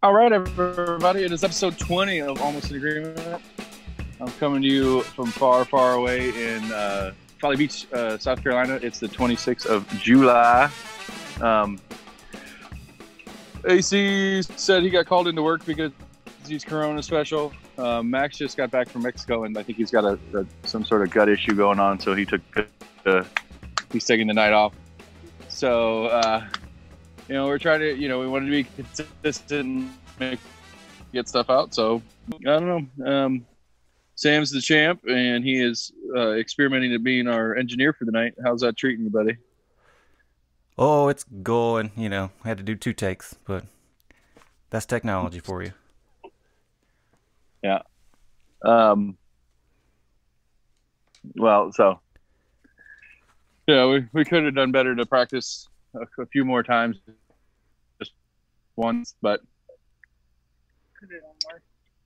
All right, everybody. It is episode 20 of Almost an Agreement. I'm coming to you from far, far away in Folly Beach, South Carolina. It's the 26th of July. AC said he got called into work because he's Corona special. Max just got back from Mexico, and I think he's got some sort of gut issue going on, so he's taking the night off. So, we're trying to, we wanted to be consistent and get stuff out. So, I don't know. Sam's the champ, and he is experimenting at being our engineer for the night. How's that treating you, buddy? Oh, it's going. I had to do 2 takes, but that's technology for you. Yeah. Well, so, we could have done better to practice a few more times, just once, but could have done worse.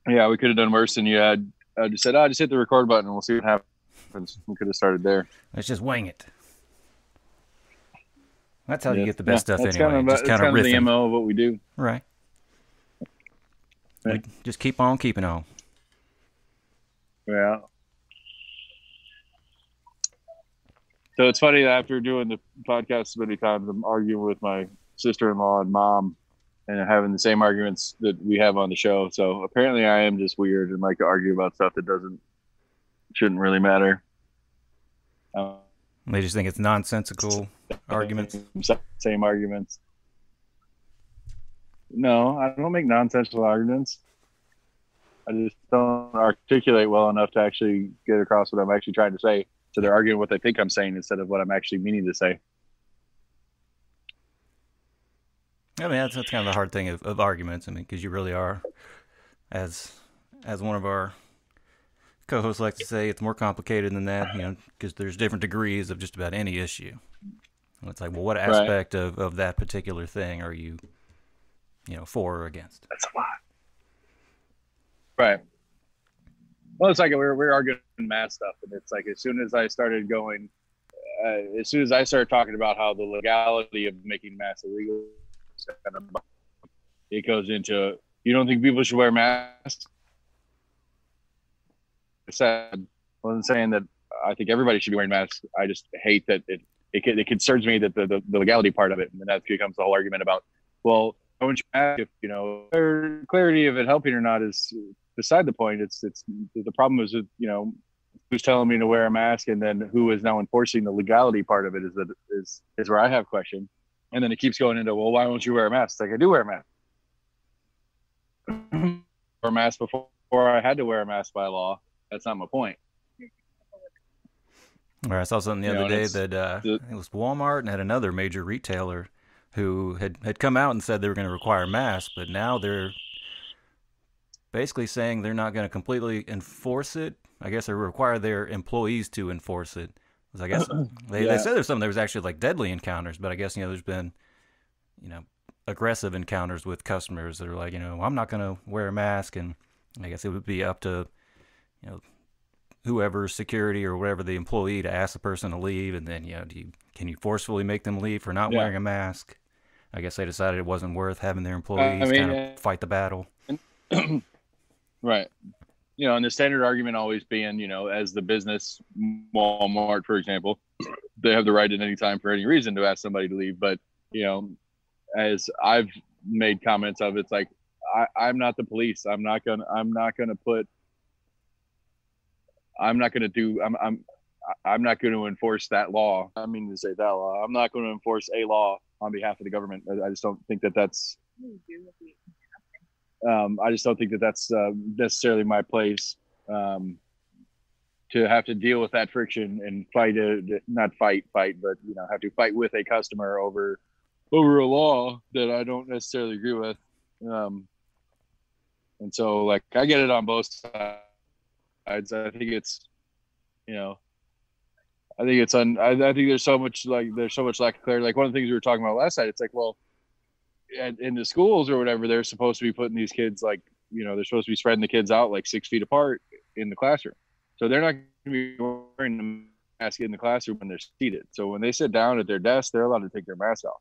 Yeah, we could have done worse. And you had just said, just hit the record button and we'll see what happens. We could have started there. Let's just wing it. That's how you get the best stuff that's anyway. That's kind of the MO of what we do. Right. Yeah. We just keep on keeping on. Yeah. So it's funny that after doing the podcast so many times, I'm arguing with my sister-in-law and mom and having the same arguments that we have on the show. So apparently I am just weird and like to argue about stuff that shouldn't really matter. They just think it's nonsensical arguments. Same arguments. No, I don't make nonsensical arguments. I just don't articulate well enough to actually get across what I'm actually trying to say. So they're arguing what they think I'm saying instead of what I'm actually meaning to say. I mean, that's kind of the hard thing of arguments. I mean, because you really are, as one of our co-hosts likes to say, it's more complicated than that, because there's different degrees of just about any issue. And it's like, well, what aspect of that particular thing are you, for or against? That's a lot. Right. Well, it's like we're arguing math stuff, and it's like as soon as I started talking about how the legality of making masks illegal, it goes into, you don't think people should wear masks? I wasn't saying that I think everybody should be wearing masks. I just hate that it concerns me that the legality part of it, and then that becomes the whole argument about, well, I want you to ask if clarity of it helping or not is beside the point. It's the problem is who's telling me to wear a mask, and then who is now enforcing the legality part of it is where I have question. And then it keeps going into, well, why won't you wear a mask? It's like, I do wear a mask. Or a mask before I had to wear a mask by law. That's not my point. I saw something the other day that it was Walmart and had another major retailer who had come out and said they were going to require masks, but now they're basically saying they're not going to completely enforce it. I guess they require their employees to enforce it. I guess they said there was actually like deadly encounters, but I guess there's been aggressive encounters with customers that are like, I'm not going to wear a mask, and I guess it would be up to whoever's security or whatever the employee to ask the person to leave, and then can you forcefully make them leave for not wearing a mask? I guess they decided it wasn't worth having their employees kind of fight the battle. Right. And the standard argument always being, as the business, Walmart, for example, they have the right at any time for any reason to ask somebody to leave. But, as I've made comments of, it's like, I'm not the police. I'm not going to enforce that law. I mean to say that law. I'm not going to enforce a law on behalf of the government. I just don't think that's I just don't think that that's necessarily my place to have to deal with that friction and have to fight with a customer over a law that I don't necessarily agree with. And so, like, I get it on both sides. I think it's, I think there's so much lack of clarity. Like one of the things we were talking about last night, it's like, well, in the schools or whatever, they're supposed to be putting these kids they're supposed to be spreading the kids out like 6 feet apart in the classroom. So they're not going to be wearing the mask in the classroom when they're seated. So when they sit down at their desk, they're allowed to take their mask off.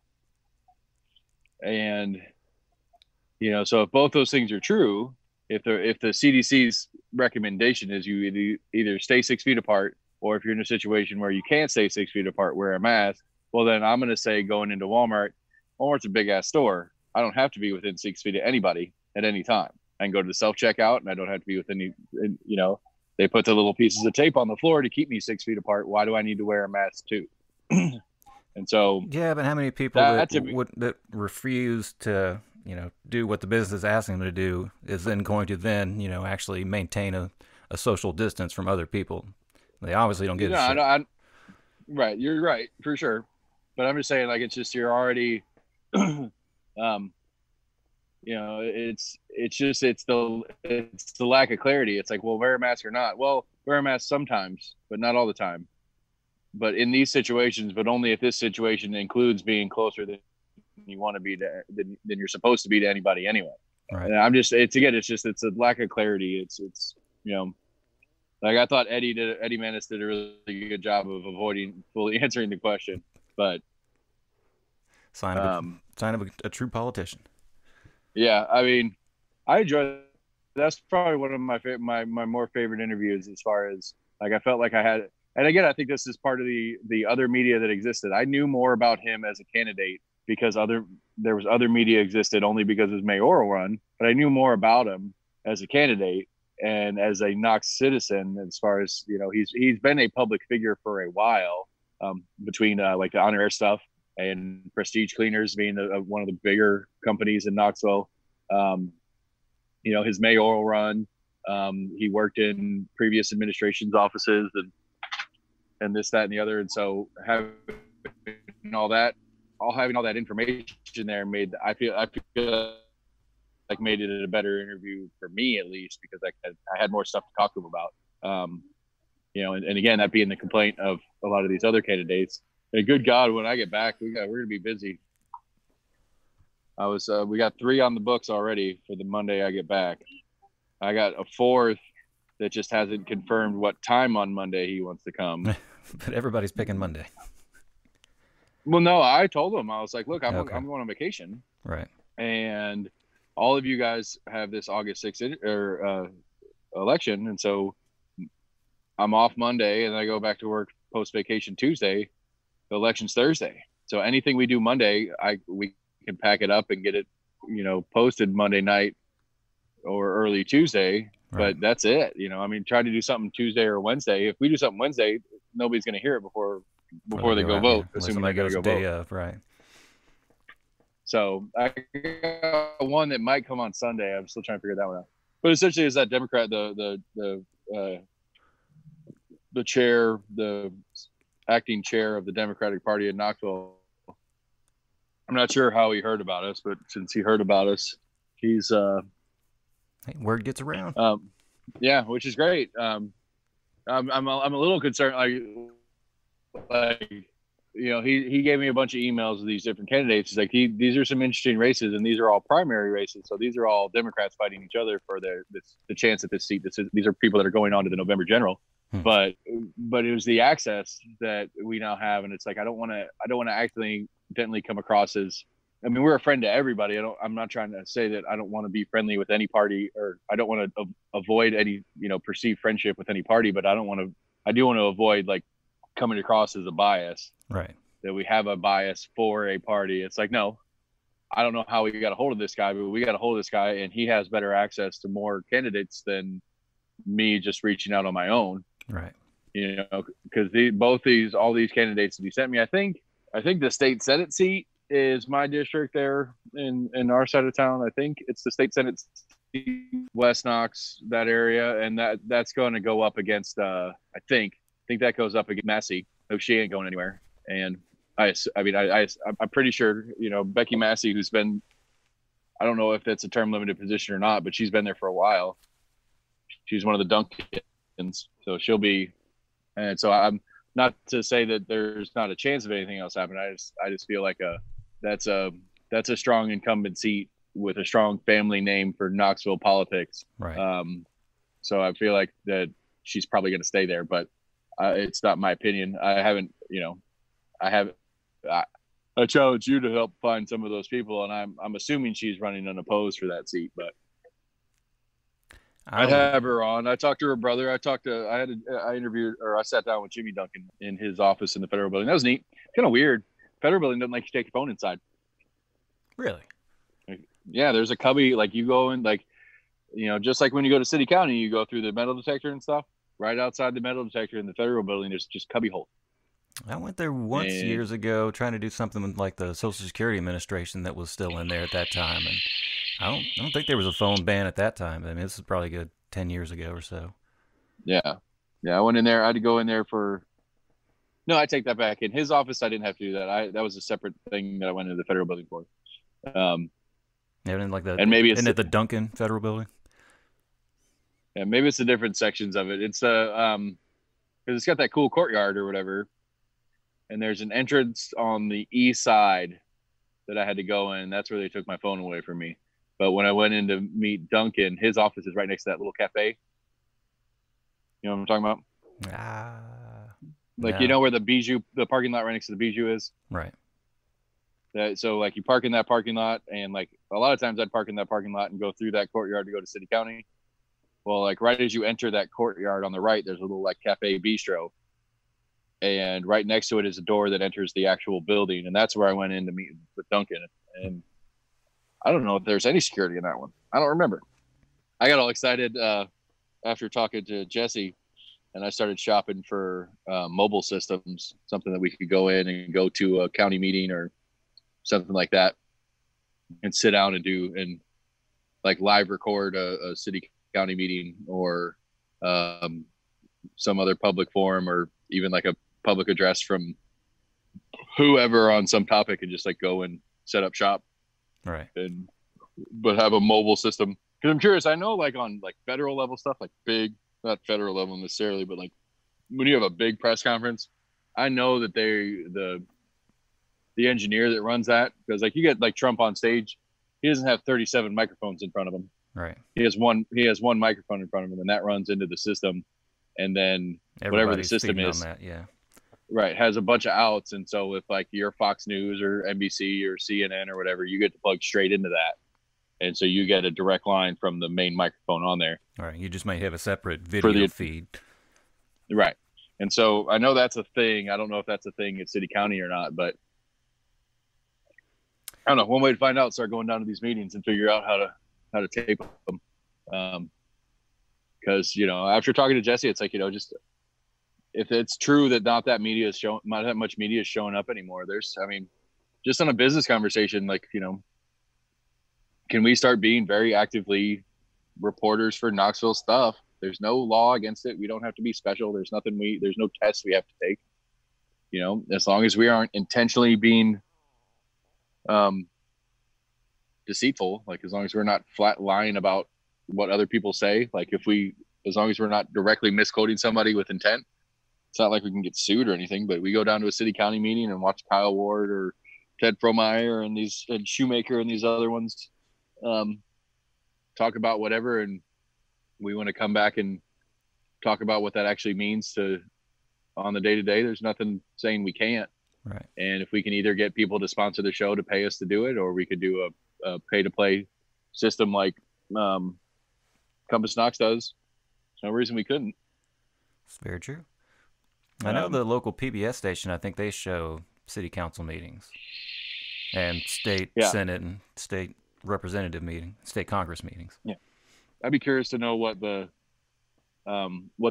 And So if both those things are true, if the CDC's recommendation is you either stay 6 feet apart, or if you're in a situation where you can't stay 6 feet apart, wear a mask. Well, then I'm going to say going into Walmart. Walmart's a big ass store. I don't have to be within 6 feet of anybody at any time. I can go to the self checkout, and I don't have to be within they put the little pieces of tape on the floor to keep me 6 feet apart. Why do I need to wear a mask too? And so, yeah, but how many people that refuse to, do what the business is asking them to do is then going to then, actually maintain a social distance from other people? They obviously don't give a shit. Right, you're right for sure, but I'm just saying, like, it's just you're already, it's the lack of clarity. It's like, well, wear a mask or not. Well, wear a mask sometimes, but not all the time. But in these situations, but only if this situation includes being closer than you want to be than you're supposed to be to anybody anyway. Right. And it's a lack of clarity. It's like I thought Eddie Manis did a really good job of avoiding fully answering the question, but sign of a true politician. Yeah, I mean, I enjoy. That's probably one of my more favorite interviews, as far as, like, I felt like I had. And again, I think this is part of the other media that existed. I knew more about him as a candidate because there was other media existed only because of his mayoral run, but I knew more about him as a candidate and as a Knox citizen. As far as, he's been a public figure for a while, between like the On Air stuff and Prestige Cleaners being one of the bigger companies in Knoxville. His mayoral run, he worked in previous administration's offices and this, that, and the other. And so having all that information there I feel like made it a better interview for me, at least, because I had more stuff to talk to him about. And again, that being the complaint of a lot of these other candidates. And good God, when I get back, we're going to be busy. We got 3 on the books already for the Monday I get back. I got a 4th that just hasn't confirmed what time on Monday he wants to come. But everybody's picking Monday. Well, no, I told him, I was like, look, I'm going on vacation. Right. And all of you guys have this August 6th election. And so I'm off Monday and I go back to work post-vacation Tuesday. The election's Thursday. So anything we do Monday, we can pack it up and get it, posted Monday night or early Tuesday. Right. But that's it. Try to do something Tuesday or Wednesday. If we do something Wednesday, nobody's going to hear it before they go vote. Yeah. Assuming they go day of, right. So I got one that might come on Sunday. I'm still trying to figure that one out. But essentially, is that Democrat, the chair, the acting chair of the Democratic Party in Knoxville. I'm not sure how he heard about us, but since he heard about us, he's word gets around. Yeah, which is great. I'm a little concerned. He gave me a bunch of emails of these different candidates. He's like, these are some interesting races, and these are all primary races. So these are all Democrats fighting each other for the chance at this seat. These are people that are going on to the November general. But it was the access that we now have, and it's like I don't want to accidentally come across as. I mean, we're a friend to everybody. I'm not trying to say that I don't want to be friendly with any party, or I don't want to avoid any perceived friendship with any party. But I do want to avoid, like, coming across as a bias. Right. That we have a bias for a party. It's like, no, I don't know how we got a hold of this guy, but we got a hold of this guy, and he has better access to more candidates than me just reaching out on my own. Right. Because all these candidates that he sent me, I think the state Senate seat is my district there in our side of town. I think it's the state Senate seat, West Knox, that area, and that's going to go up against. I think that goes up against Massey. No, she ain't going anywhere. And I'm pretty sure Becky Massey, who's been, I don't know if that's a term limited position or not, but she's been there for a while. She's one of the Duncans, so she'll be. And so I'm not to say that there's not a chance of anything else happening. I just feel like that's a strong incumbent seat with a strong family name for Knoxville politics. Right. So I feel like that she's probably going to stay there, but it's not my opinion. I I challenge you to help find some of those people, and I'm assuming she's running unopposed for that seat, but I'd have her on. I talked to her brother. I interviewed, or I sat down with Jimmy Duncan in his office in the Federal Building. That was neat. Kind of weird. Federal Building doesn't like you to take your phone inside. Really? Yeah, there's a cubby. Like you go in, like, just like when you go to City County, you go through the metal detector and stuff. Right outside the metal detector in the Federal Building, there's just cubby holes. I went there once years ago trying to do something like the Social Security Administration that was still in there at that time, and I don't think there was a phone ban at that time. I mean, this is probably good 10 years ago or so. Yeah. I went in there. I had to go in there for. No, I take that back. In his office, I didn't have to do that. That was a separate thing that I went into the Federal Building for. And maybe isn't it the Duncan Federal Building? Yeah, maybe it's the different sections of it. It's because it's got that cool courtyard or whatever, and there's an entrance on the east side that I had to go in. That's where they took my phone away from me. But when I went in to meet Duncan, his office is right next to that little cafe. You know what I'm talking about? You know where the parking lot right next to the Bijou is? Right. So like you park in that parking lot, and like a lot of times I'd park in that parking lot and go through that courtyard to go to City County. Well, like right as you enter that courtyard on the right, there's a little like cafe bistro. And right next to it is a door that enters the actual building. And that's where I went in to meet with Duncan. And I don't know if there's any security in that one. I don't remember. I got all excited after talking to Jesse, and I started shopping for mobile systems, something that we could go in and go to a county meeting or something like that and sit down and do and like live record a city county meeting or some other public forum or even like a public address from whoever on some topic and just like go and set up shop. Right. But have a mobile system. Because I'm curious, I know like on like federal level stuff, like big, not federal level necessarily, but like when you have a big press conference, I know that the engineer that runs that, because like you get like Trump on stage, he doesn't have 37 microphones in front of him. Right. He has one microphone in front of him, and that runs into the system, and then whatever the system is, on that, yeah. Right, has a bunch of outs, and so if like you're Fox News or NBC or CNN or whatever, you get to plug straight into that, and so you get a direct line from the main microphone on there. All right, you just might have a separate video feed. Right, and so I know that's a thing. I don't know if that's a thing at City County or not, but I don't know. One way to find out, start going down to these meetings and figure out how to tape them. Because after talking to Jesse, it's like just if it's true that not that much media is showing up anymore. Just on a business conversation, like can we start being very actively reporters for Knoxville stuff? There's no law against it. We don't have to be special. There's no tests we have to take. As long as we aren't intentionally being deceitful, like as long as we're not flat lying about what other people say, like as long as we're not directly misquoting somebody with intent, it's not like we can get sued or anything. But we go down to a city county meeting and watch Kyle Ward or Ted Fromeyer and Shoemaker and these other ones talk about whatever, and we want to come back and talk about what that actually means on the day-to-day. There's nothing saying we can't. Right. And if we can either get people to sponsor the show to pay us to do it, or we could do a pay-to-play system like Compass Knox does, there's no reason we couldn't. It's very true. I know the local PBS station, I think they show city council meetings and state Senate and state representative meetings, state Congress meetings. Yeah. I'd be curious to know what the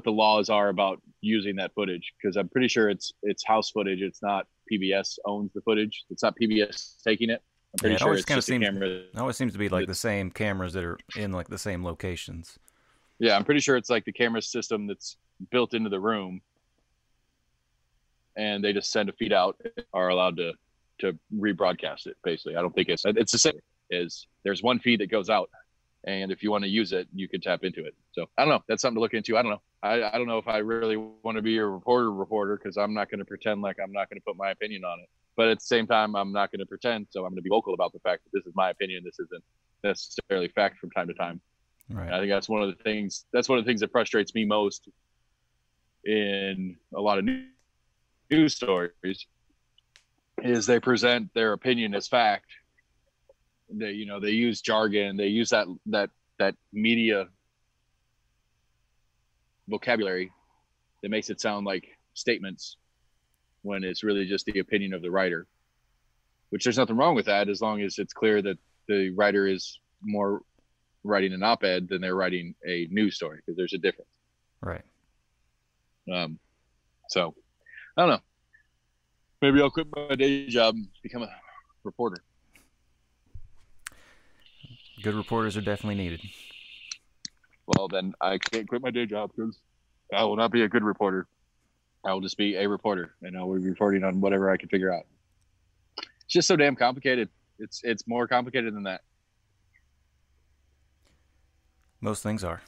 laws are about using that footage, because I'm pretty sure it's house footage. It's not PBS owns the footage. It's not PBS taking it. I'm pretty sure it's just a camera. It always seems to be like the same cameras that are in like the same locations. Yeah, I'm pretty sure it's like the camera system that's built into the room, and they just send a feed out, are allowed to rebroadcast it. Basically, I don't think it's the same. There's one feed that goes out, and if you want to use it, you can tap into it. So I don't know. That's something to look into. I don't know. I don't know if I really want to be a reporter, because I'm not going to pretend like I'm not going to put my opinion on it. But at the same time, I'm not going to pretend. So I'm going to be vocal about the fact that this is my opinion. This isn't necessarily fact from time to time. Right. And I think that's one of the things that frustrates me most in a lot of news stories is they present their opinion as fact. They use jargon, they use that media vocabulary that makes it sound like statements when it's really just the opinion of the writer, which there's nothing wrong with that as long as it's clear that the writer is more writing an op-ed than they're writing a news story, because there's a difference. Right. So I don't know. Maybe I'll quit my day job and become a reporter. Good reporters are definitely needed. Well, then I can't quit my day job because I will not be a good reporter. I will just be a reporter, and I will be reporting on whatever I can figure out. It's just so damn complicated. It's more complicated than that. Most things are.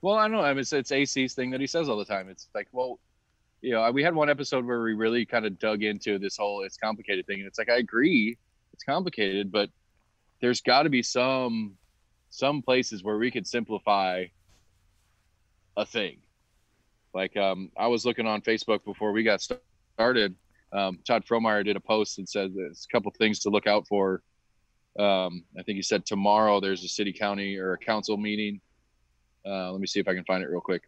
Well, I don't know. I mean, it's AC's thing that he says all the time. It's like, well, we had one episode where we really kind of dug into this whole it's complicated thing, and it's like, I agree, it's complicated, but there's got to be some places where we could simplify a thing. Like, I was looking on Facebook before we got started. Todd Fromeyer did a post and said there's a couple things to look out for. I think he said tomorrow there's a city, county, or a council meeting. Let me see if I can find it real quick.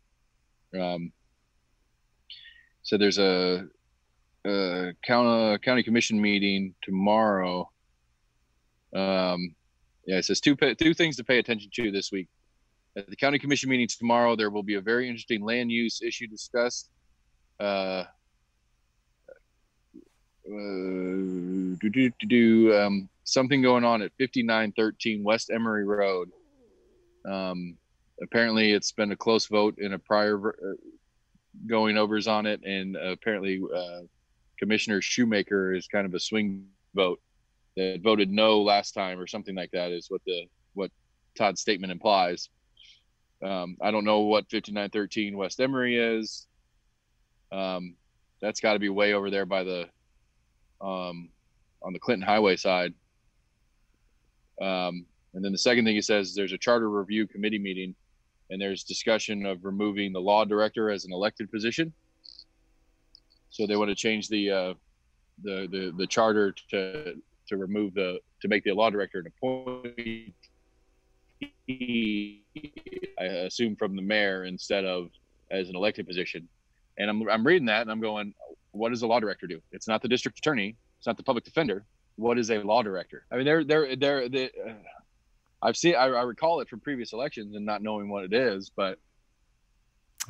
So there's a county commission meeting tomorrow. It says two things to pay attention to this week. At the county commission meeting tomorrow, there will be a very interesting land use issue discussed. Something going on at 5913 West Emory Road. Apparently it's been a close vote in a prior going overs on it, and apparently Commissioner Shoemaker is kind of a swing vote that voted no last time or something like that, is what Todd's statement implies. I don't know what 5913 West Emory is. That's got to be way over there by the on the Clinton Highway side. And then the second thing he says, there's a charter review committee meeting, and there's discussion of removing the law director as an elected position. So they want to change the charter to make the law director an appointee, I assume, from the mayor instead of as an elected position. And I'm reading that and I'm going, what does a law director do? It's not the district attorney. It's not the public defender. What is a law director? I mean, I recall it from previous elections and not knowing what it is, but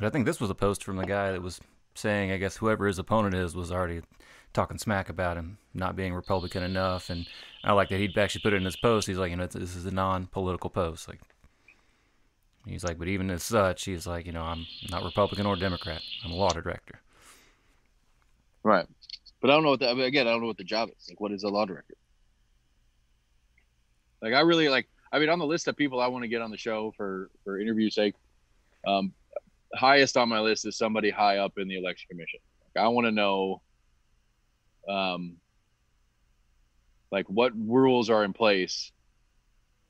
I think this was a post from the guy that was saying, I guess whoever his opponent is was already talking smack about him not being Republican enough. And I like that he'd actually put it in his post. He's like, this is a non-political post. Like, he's like, but even as such, he's like, I'm not Republican or Democrat. I'm a law director. Right. But I don't know what I don't know what the job is. Like, what is a law director? Like, I really on the list of people I want to get on the show for interview sake, highest on my list is somebody high up in the election commission. Like, I want to know, what rules are in place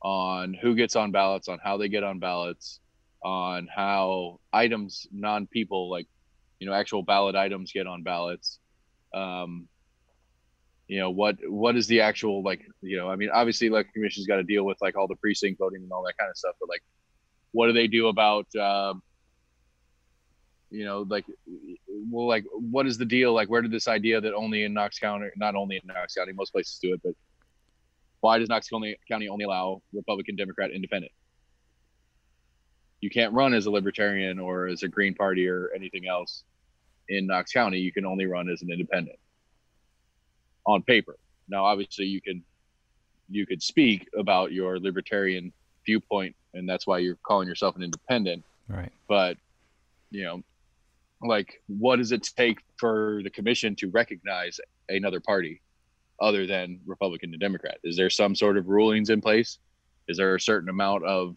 on who gets on ballots, on how they get on ballots, on how items, non-people, actual ballot items get on ballots. What is the actual, obviously election commission's got to deal with all the precinct voting and all that kind of stuff, but what do they do about, what is the deal? Where did this idea that only in Knox County, not only in Knox County, most places do it, but why does Knox County only allow Republican, Democrat, Independent? You can't run as a Libertarian or as a Green Party or anything else in Knox County. You can only run as an independent on paper. Now, obviously, you could speak about your libertarian viewpoint, and that's why you're calling yourself an independent. Right. But, what does it take for the commission to recognize another party other than Republican and Democrat? Is there some sort of rulings in place? Is there a certain amount of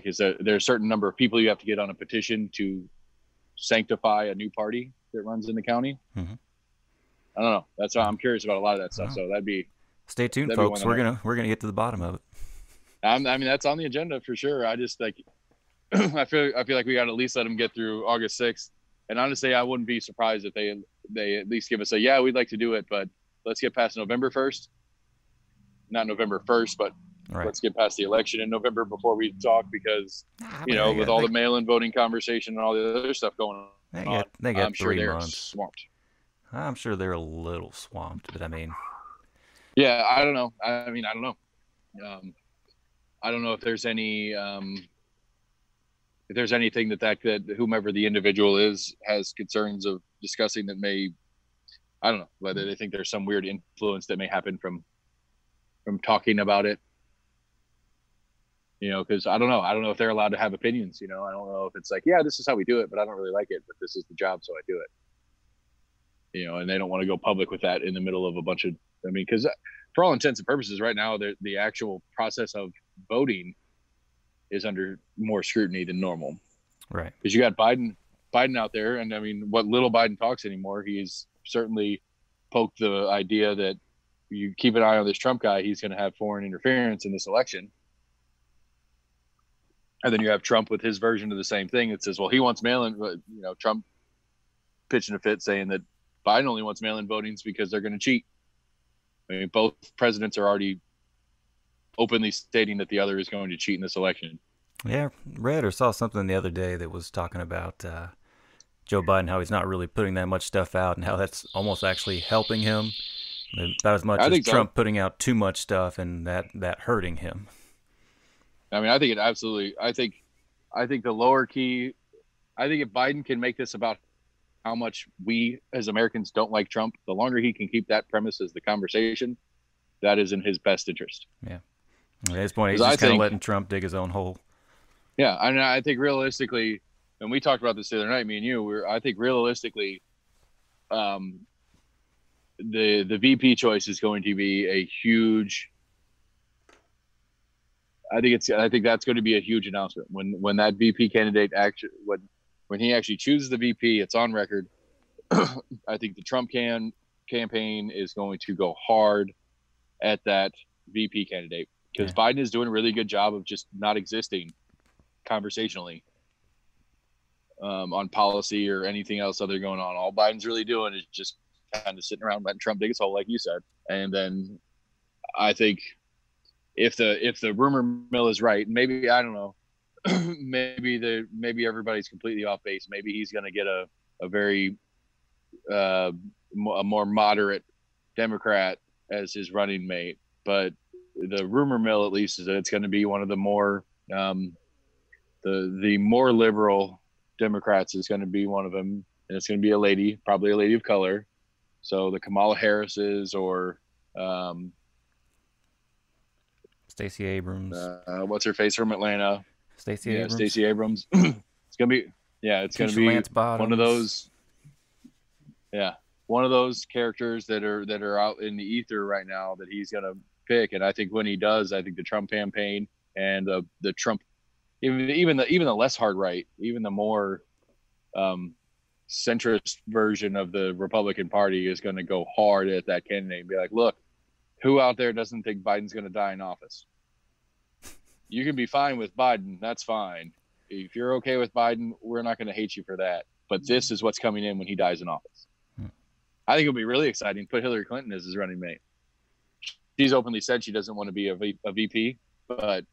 is there a certain number of people you have to get on a petition to sanctify a new party that runs in the county? Mm-hmm. I don't know. That's why I'm curious about a lot of that stuff. So stay tuned, folks. We're gonna get to the bottom of it. That's on the agenda for sure. I just I feel like we got to at least let them get through August 6th And honestly, I wouldn't be surprised if they at least give us yeah, we'd like to do it, but let's get past November 1st. Not November 1st, but let's get past the election in November before we talk, because, with all the mail-in voting conversation and all the other stuff going on, they got I'm sure 3 they're months. swamped. I'm sure they're a little swamped, but I mean. Yeah, I don't know. I don't know. I don't know if there's any if there's anything that whomever the individual is has concerns of discussing that may, I don't know, whether they think there's some weird influence that may happen from talking about it. Because I don't know if they're allowed to have opinions. I don't know if it's like, yeah, this is how we do it, but I don't really like it, but this is the job, so I do it. And they don't want to go public with that in the middle of a bunch of, because for all intents and purposes right now, the actual process of voting is under more scrutiny than normal. Right. Because you got Biden out there, and what little Biden talks anymore, he's certainly poked the idea that you keep an eye on this Trump guy, he's going to have foreign interference in this election. And then you have Trump with his version of the same thing. It says, well, he wants mail-in, but Trump pitching a fit saying that Biden only wants mail-in votings because they're going to cheat. Both presidents are already openly stating that the other is going to cheat in this election. Yeah, read or saw something the other day that was talking about Joe Biden, how he's not really putting that much stuff out, and how that's almost actually helping him, about as much as Trump putting out too much stuff and that hurting him. I think it absolutely. I think the lower key. I think if Biden can make this about how much we as Americans don't like Trump, the longer he can keep that premise as the conversation, that is in his best interest. Yeah. At this point, he's just kind of letting Trump dig his own hole. Yeah, I think realistically, and we talked about this the other night, me and you, I think realistically, the VP choice is going to be a huge. I think that's going to be a huge announcement when that VP candidate when he actually chooses the VP. It's on record. I think the Trump campaign is going to go hard at that VP candidate, because Biden is doing a really good job of just not existing conversationally on policy or anything else other going on. All Biden's really doing is just kind of sitting around letting Trump dig his hole, like you said. And then I think if the rumor mill is right, maybe, I don't know, maybe everybody's completely off base. Maybe he's going to get a very a more moderate Democrat as his running mate. But the rumor mill, at least, is that it's going to be one of the more the more liberal Democrats is going to be one of them, and it's going to be a lady, probably a lady of color. So the Kamala Harrises or Stacey Abrams. What's her face from Atlanta? Stacey Abrams. Stacey Abrams. It's gonna be one of those. Yeah, one of those characters that are out in the ether right now that he's gonna pick. And I think when he does, I think the Trump campaign and the Trump, even the less hard right, even the more centrist version of the Republican Party is going to go hard at that candidate and be like, look, who out there doesn't think Biden's going to die in office? You can be fine with Biden. That's fine. If you're okay with Biden, we're not going to hate you for that. But this is what's coming in when he dies in office. I think it'll be really exciting. Put Hillary Clinton as his running mate. She's openly said she doesn't want to be a VP, but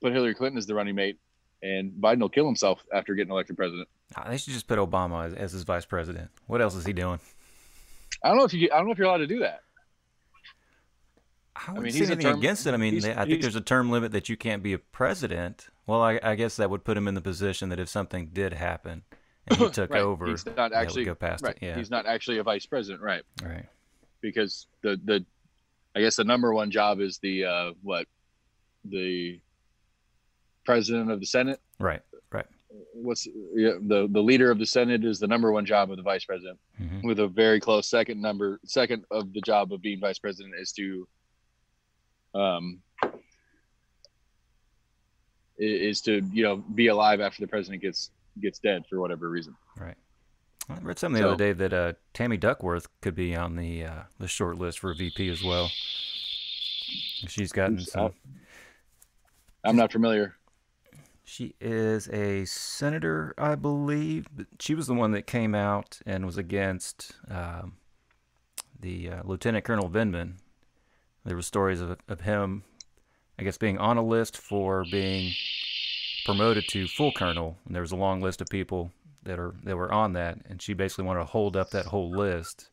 put Hillary Clinton as the running mate, and Biden will kill himself after getting elected president. They should just put Obama as his vice president. What else is he doing? I don't know if you're allowed to do that. I wouldn't see anything against it. I mean, I think there's a term limit that you can't be a president. Well, I guess that would put him in the position that if something did happen and he took over, he's not actually go past it. Yeah. He's not actually a vice president, right? Right. Because I guess the number one job is the president of the Senate. Right. The leader of the Senate is the number one job of the vice president, with a very close second of the job of being vice president is to be alive after the president gets dead for whatever reason. Right. I read something the other day that Tammy Duckworth could be on the short list for a VP as well. She's gotten some. I'm not familiar. She is a senator, I believe. She was the one that came out and was against the Lieutenant Colonel Vindman. There were stories of him, I guess, being on a list for being promoted to full colonel, and there was a long list of people that were on that, and she basically wanted to hold up that whole list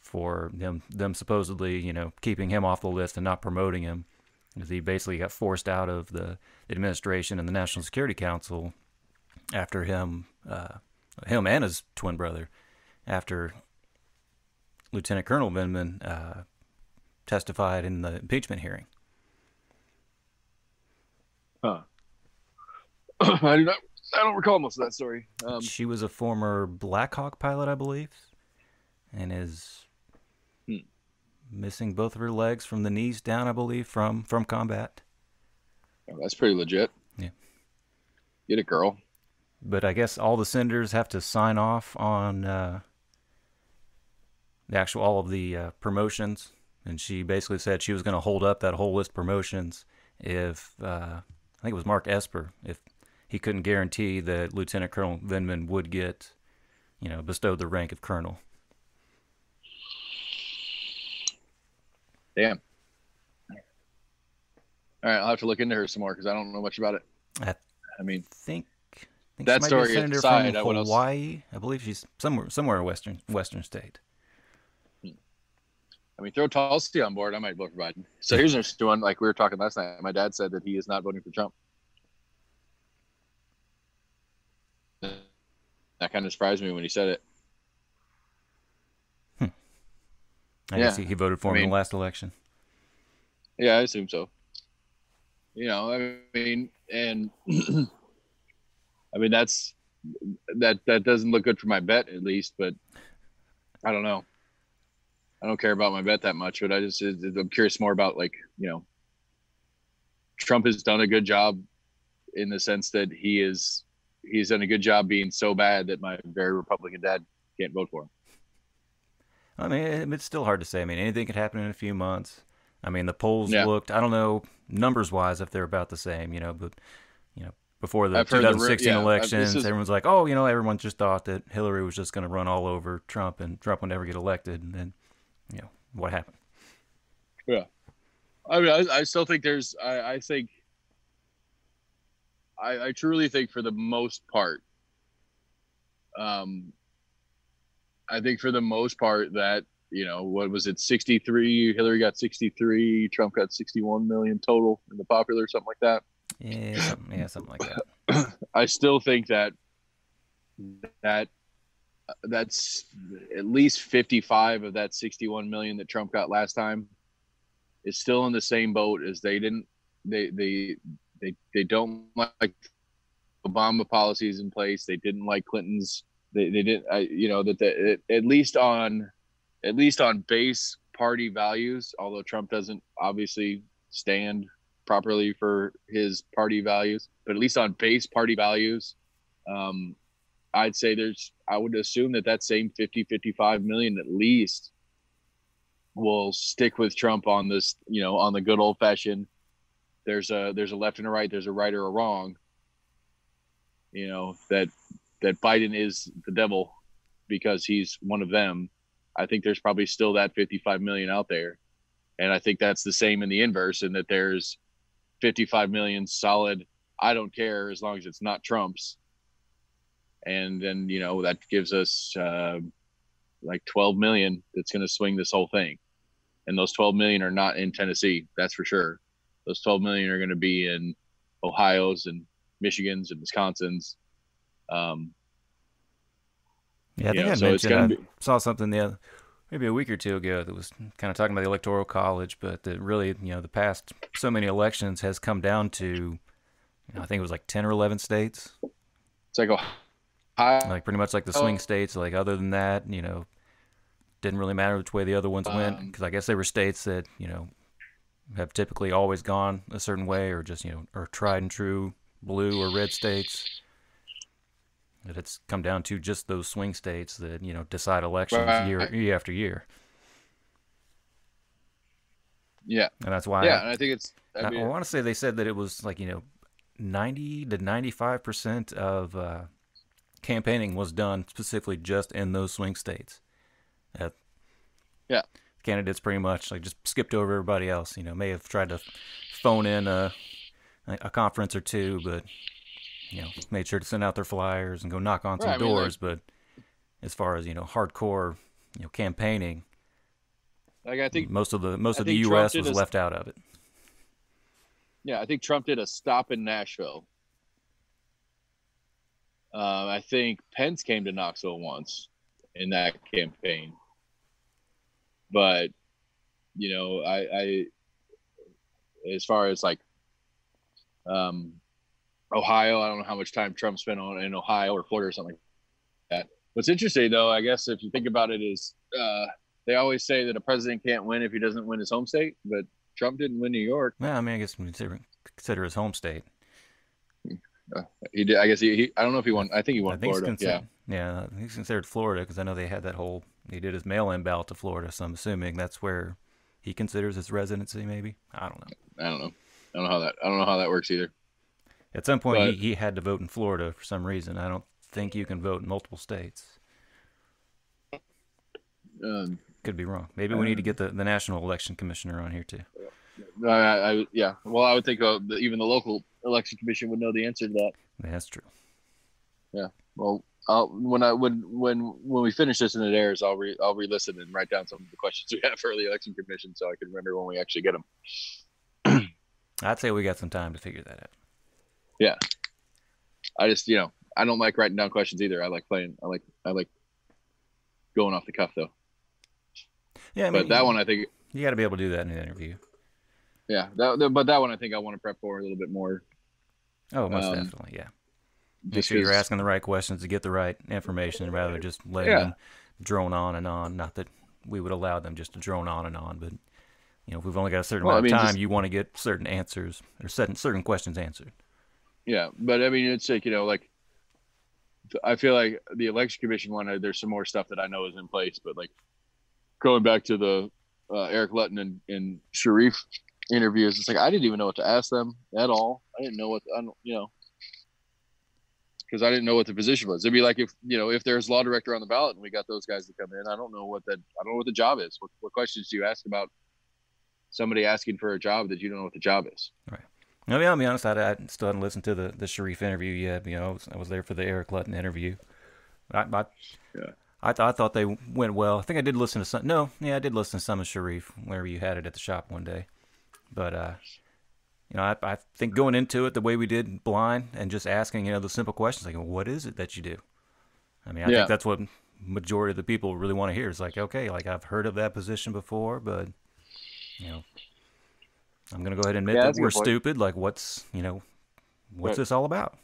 for them supposedly, keeping him off the list and not promoting him, because he basically got forced out of the administration and the National Security Council after him and his twin brother, after Lieutenant Colonel Vindman testified in the impeachment hearing. Huh. I don't recall most of that story. She was a former Black Hawk pilot, I believe, and is missing both of her legs from the knees down, I believe, from combat. Oh, that's pretty legit. Yeah. Get it, girl. But I guess all the senators have to sign off on all of the promotions, and she basically said she was going to hold up that whole list of promotions if I think it was Mark Esper, if he couldn't guarantee that Lieutenant Colonel Vindman would get, bestowed the rank of colonel. Damn. All right, I'll have to look into her some more because I don't know much about it. I think that she story might be a senator aside, from Hawaii. I believe she's somewhere in western state. Throw Tulsi on board, I might vote for Biden. So here's an interesting one. Like we were talking last night, my dad said that he is not voting for Trump. That kind of surprised me when he said it. I guess he voted for him in the last election. Yeah, I assume so. That doesn't look good for my bet, at least, but I don't know. I don't care about my bet that much, but I'm curious more about, Trump has done a good job in the sense that he's done a good job being so bad that my very Republican dad can't vote for him. It's still hard to say. Anything could happen in a few months. The polls looked, I don't know, numbers-wise, if they're about the same, but, before the 2016 elections, everyone's like, everyone just thought that Hillary was just going to run all over Trump and Trump would never get elected. And then, what happened? Yeah. I still think I truly think for the most part, that, what was it, 63, Hillary got 63, Trump got 61 million total in the popular, something like that. Yeah, something like that. I still think that's at least 55 of that 61 million that Trump got last time is still in the same boat as they don't like Obama policies in place. They didn't like Clinton's. They didn't, at least on base party values, although Trump doesn't obviously stand properly for his party values, but at least on base party values, I'd say I would assume that same 55 million at least will stick with Trump on this, on the good old fashioned, there's a left and a right, there's a right or a wrong, that Biden is the devil because he's one of them. I think there's probably still that 55 million out there. And I think that's the same in the inverse, in that there's 55 million solid, I don't care as long as it's not Trump's. And then, that gives us like 12 million that's going to swing this whole thing. And those 12 million are not in Tennessee, that's for sure. Those 12 million are going to be in Ohio's and Michigan's and Wisconsin's. I think I mentioned, I saw something maybe a week or two ago that was kind of talking about the Electoral College, but that really, the past so many elections has come down to, I think it was like 10 or 11 states. It's like like pretty much like the swing states. Like other than that, didn't really matter which way the other ones went, because I guess they were states that, have typically always gone a certain way, or just, are tried and true blue or red states. That it's come down to just those swing states that, decide elections year after year. Yeah. And that's why. Yeah, and I think it's. I want to say they said that it was like, 90 to 95% of campaigning was done specifically just in those swing states. Yeah. Candidates pretty much like just skipped over everybody else. May have tried to phone in a conference or two, but made sure to send out their flyers and go knock on some doors. But as far as hardcore campaigning, like I think most of the U.S. was left out of it. Yeah, I think Trump did a stop in Nashville. I think Pence came to Knoxville once in that campaign. But, I as far as like Ohio, I don't know how much time Trump spent in Ohio or Florida or something like that. What's interesting, though, I guess, if you think about it, is they always say that a president can't win if he doesn't win his home state, but Trump didn't win New York. Yeah, I mean, I guess consider his home state. He did. I guess I don't know if he won. I think he won Florida. Yeah, he's considered Florida because I know they had that whole. He did his mail-in ballot to Florida, so I'm assuming that's where he considers his residency. Maybe I don't know. I don't know how that works either. At some point, he had to vote in Florida for some reason. I don't think you can vote in multiple states. Could be wrong. Maybe we need to get the National Election Commissioner on here too. Yeah. Well, I would think even the local election commission would know the answer to that. That's true. Yeah. Well, when we finish this and it airs, I'll re-listen and write down some of the questions we have for the election commission so I can remember when we actually get them. I'd say we got some time to figure that out. Yeah. I just I don't like writing down questions either. I like playing. I like going off the cuff though. Yeah, I mean, but that one I think you got to be able to do that in an interview. Yeah, but that one I think I want to prep for a little bit more. Oh, most definitely, yeah. Make sure you're asking the right questions to get the right information rather than just letting them drone on and on. Not that we would allow them just to drone on and on, but if we've only got a certain amount of time, you want to get certain answers or certain questions answered. Yeah, but I mean, it's like like I feel like the election commission one. There's some more stuff that I know is in place, but like going back to the Eric Lutton and Sharif interviews, it's like I didn't even know what to ask them at all. I didn't know because I didn't know what the position was. It'd be like if there's law director on the ballot and we got those guys to come in, I don't know what the job is. What questions do you ask about somebody asking for a job that you don't know what the job is? Right. I mean, I'll be honest, I still hadn't listened to the Sharif interview yet. I was there for the Eric Lutton interview. I thought they went well. I think I did listen to some. No, yeah, I did listen to some of Sharif whenever you had it at the shop one day. But I think going into it the way we did, blind, and just asking the simple questions like, what is it that you do? I mean, I think that's what majority of the people really want to hear. Is like, okay, like I've heard of that position before, but I'm gonna go ahead and admit that we're stupid. Like, what's this all about?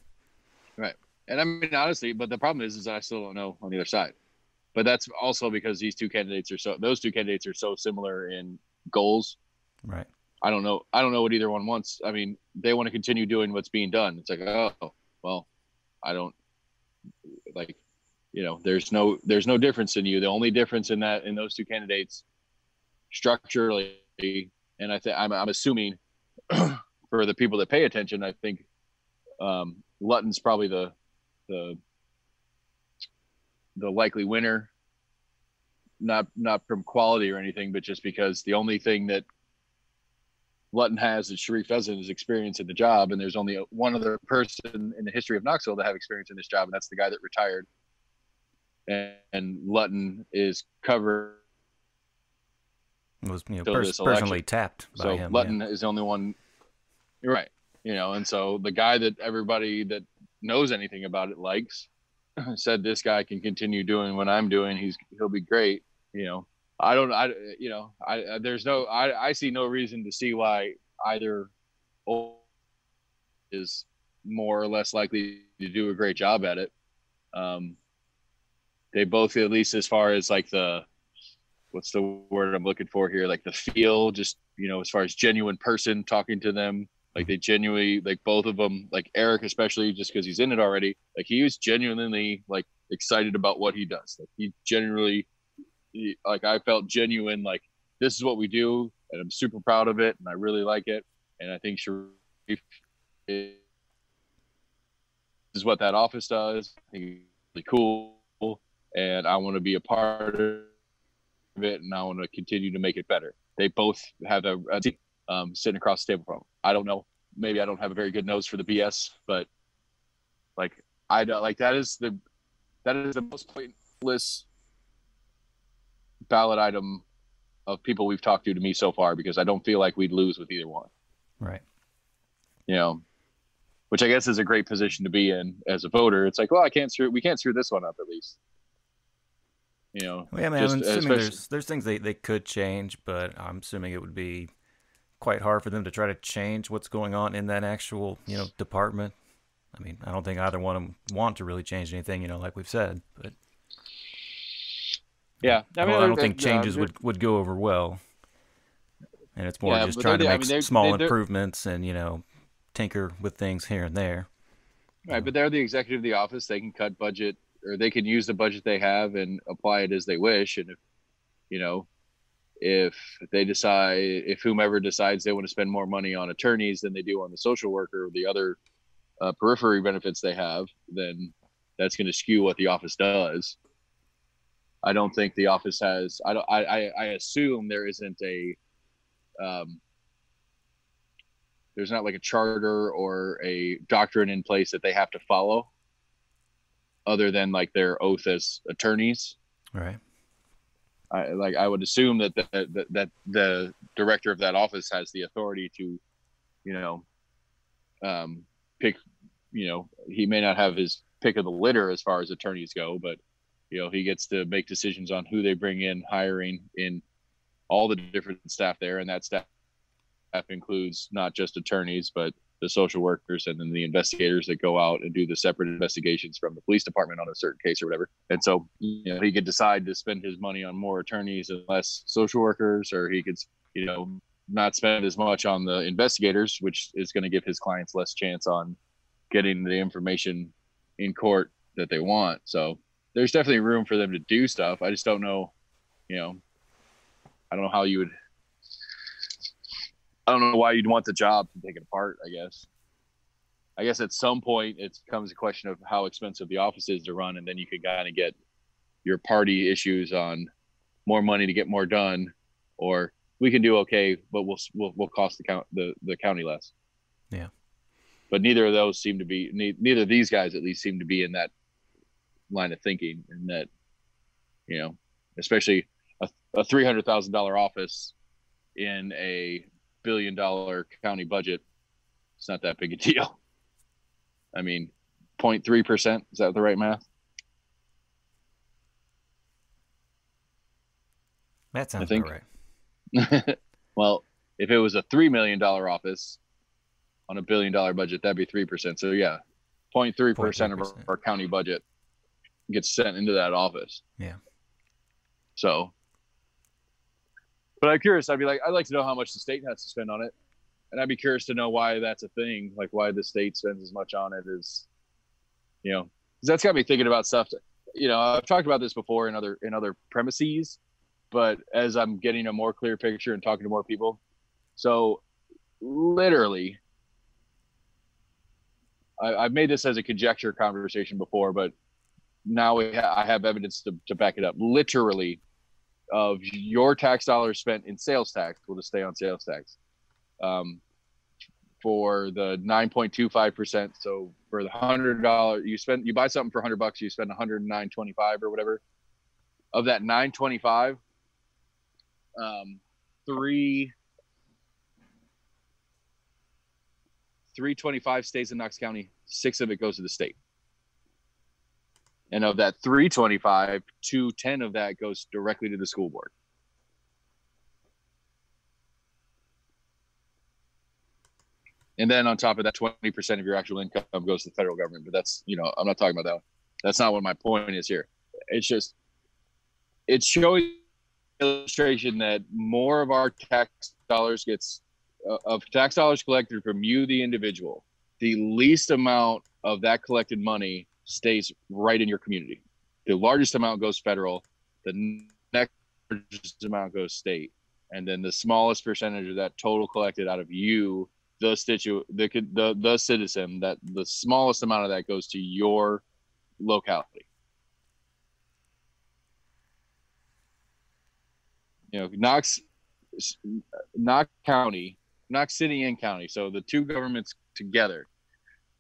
Right. And I mean, honestly, but the problem is that I still don't know on the other side. But that's also because those two candidates are so similar in goals. Right. I don't know what either one wants. I mean, they want to continue doing what's being done. It's like, oh, well, I don't like, there's no difference in you. The only difference in those two candidates structurally, and I think I'm assuming for the people that pay attention, I think Lutton's probably the likely winner, not from quality or anything, but just because the only thing that Lutton has that Sharif doesn't is experience in the job, and there's only one other person in the history of Knoxville to have experience in this job, and that's the guy that retired. And Lutton is covered. Was personally tapped by him. Lutton is the only one. You're right. And so the guy that everybody that knows anything about it likes said this guy can continue doing what I'm doing. He'll be great. I see no reason to see why either is more or less likely to do a great job at it. They both, at least as far as like what's the word I'm looking for here? Like the feel, just, as far as genuine person talking to them, like they genuinely, like both of them, like Eric, especially just because he's in it already, like he was genuinely like excited about what he does. Like he genuinely, like I felt genuine, like this is what we do and I'm super proud of it and I really like it. And I think Sharif is is what that office does. I think it's really cool, and I want to be a part of it, and I want to continue to make it better. They both have a team sitting across the table from them. I don't know. Maybe I don't have a very good nose for the BS, but like I don't like that is the most pointless ballot item of people we've talked to me so far, because I don't feel like we'd lose with either one. Right. You know, which I guess is a great position to be in as a voter. It's like, well, we can't screw this one up at least. You know, well, yeah, man, I'm assuming there's things they could change, but I'm assuming it would be quite hard for them to try to change what's going on in that actual, department. I mean, I don't think either one of them want to really change anything, like we've said, but yeah, I don't think changes would go over well. And it's more just trying to make small improvements and, tinker with things here and there. Right, but they're the executive of the office. They can cut budget, or they can use the budget they have and apply it as they wish. And if they decide, if whomever decides they want to spend more money on attorneys than they do on the social worker or the other periphery benefits they have, then that's going to skew what the office does. I don't think the office has. I assume there isn't a. There's not like a charter or a doctrine in place that they have to follow, other than like their oath as attorneys. Right. I would assume that the director of that office has the authority to, pick. He may not have his pick of the litter as far as attorneys go, but he gets to make decisions on who they bring in, hiring in all the different staff there, and that staff includes not just attorneys, but the social workers and then the investigators that go out and do the separate investigations from the police department on a certain case or whatever. And so, he could decide to spend his money on more attorneys and less social workers, or he could, not spend as much on the investigators, which is going to give his clients less chance on getting the information in court that they want. So there's definitely room for them to do stuff. I just don't know, I don't know how you would. I don't know why you'd want the job to take it apart, I guess at some point it becomes a question of how expensive the office is to run, and then you can kind of get your party issues on more money to get more done, or we can do okay, but we'll cost the county less. Yeah. But neither of those seem to be, neither of these guys at least seem to be in that line of thinking, and that, especially a $300,000 office in a $1 billion county budget, it's not that big a deal. I mean, 0.3%, is that the right math? That sounds about right. Well, if it was a $3 million office on a $1 billion budget, that'd be 3%. So yeah, 0.3% of our county budget gets sent into that office. Yeah. So, but I'm curious. I'd like to know how much the state has to spend on it, and I'd be curious to know why that's a thing. Like why the state spends as much on it as, because that's got me thinking about stuff. I've talked about this before in other premises, but as I'm getting a more clear picture and talking to more people, so literally, I've made this as a conjecture conversation before, but now I have evidence to back it up. Literally, of your tax dollars spent in sales tax, we'll just stay on sales tax, for the 9.25%. So for the $100 you buy something for $100, you spend $109.25 or whatever. Of that $9.25, $3.25 stays in Knox County. 6 of it goes to the state. And of that $3.25, $2.10 of that goes directly to the school board. And then on top of that, 20% of your actual income goes to the federal government. But that's, I'm not talking about that one. That's not what my point is here. It's showing illustration that more of our tax dollars tax dollars collected from you, the individual, the least amount of that collected money stays right in your community. The largest amount goes federal, the next largest amount goes state, and then the smallest percentage of that total collected out of you the citizen, that the smallest amount of that goes to your locality. You know, Knox County, Knox City and County. So the two governments together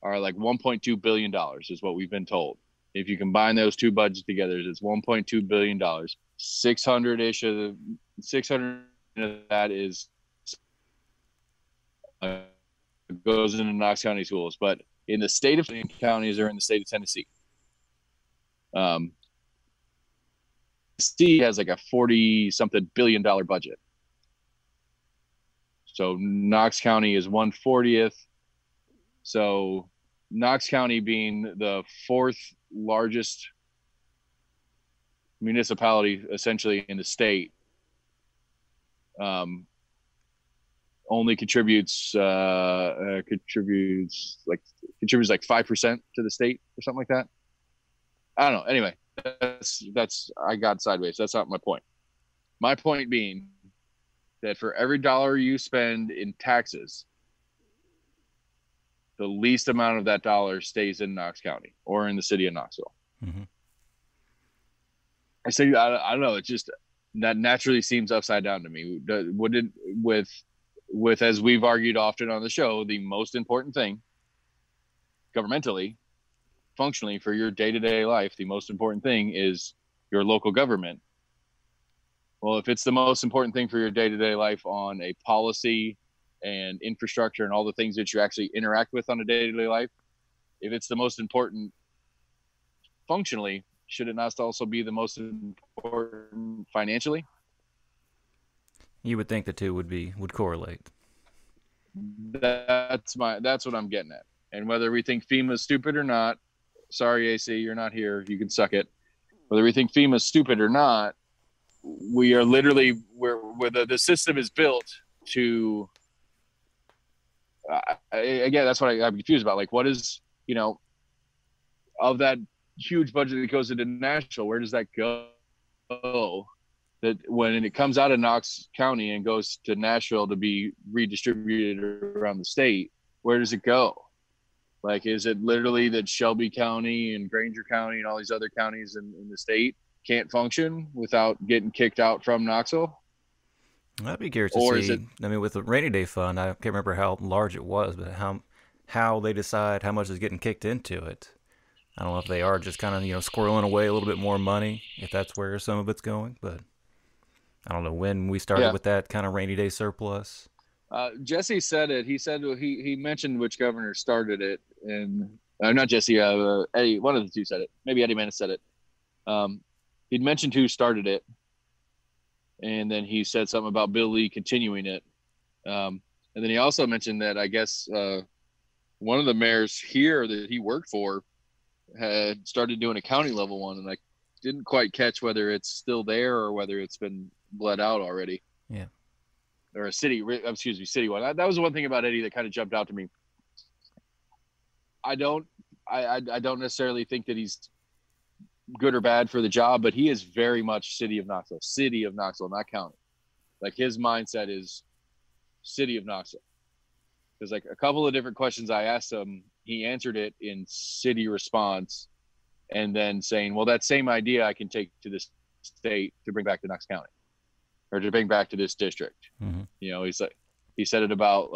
are like $1.2 billion is what we've been told. If you combine those two budgets together, it's $1.2 billion. 600-ish of 600 of that is goes into Knox County schools, but in the state of counties or in the state of Tennessee, Tennessee has like a 40-something billion dollar budget. So Knox County is 1/40th. So Knox County being the fourth largest municipality essentially in the state, only contributes like 5% to the state or something like that. I don't know. Anyway, that's I got sideways. That's not my point. My point being that for every dollar you spend in taxes, the least amount of that dollar stays in Knox County or in the city of Knoxville. Mm-hmm. I say I don't know. It just that naturally seems upside down to me. Would it with as we've argued often on the show, the most important thing governmentally, functionally for your day-to-day life, the most important thing is your local government. Well, if it's the most important thing for your day-to-day life on a policy and infrastructure and all the things that you actually interact with on a day-to-day life, if it's the most important functionally, should it not also be the most important financially? You would think the two would correlate. That's what I'm getting at. And whether we think FEMA's stupid or not, sorry, AC, you're not here. You can suck it. Whether we think FEMA's stupid or not, we are literally where the system is built to. Again, that's what I'm confused about. Like, what is, of that huge budget that goes into Nashville, where does that go? That when it comes out of Knox County and goes to Nashville to be redistributed around the state, where does it go? Like, is it literally that Shelby County and Granger County and all these other counties in the state can't function without getting kicked out from Knoxville? I'd be curious to see. I mean, with the rainy day fund, I can't remember how large it was, but how they decide how much is getting kicked into it. I don't know if they are just kind of squirreling away a little bit more money, if that's where some of it's going, but I don't know when we started with that kind of rainy day surplus. Jesse said it. He said he mentioned which governor started it, and not Jesse. Eddie, one of the two said it. Maybe Eddie Manis said it. He'd mentioned who started it, and then he said something about Bill Lee continuing it, and then he also mentioned that I guess one of the mayors here that he worked for had started doing a county level one, and I didn't quite catch whether it's still there or whether it's been bled out already. Yeah. Or a city one. That was the one thing about Eddie that kind of jumped out to me. I don't necessarily think that he's good or bad for the job, but he is very much city of Knoxville, not county. Like, his mindset is city of Knoxville. There's like a couple of different questions I asked him. He answered it in city response, and then saying, well, that same idea I can take to this state to bring back to Knox County or to bring back to this district. Mm-hmm. He said it about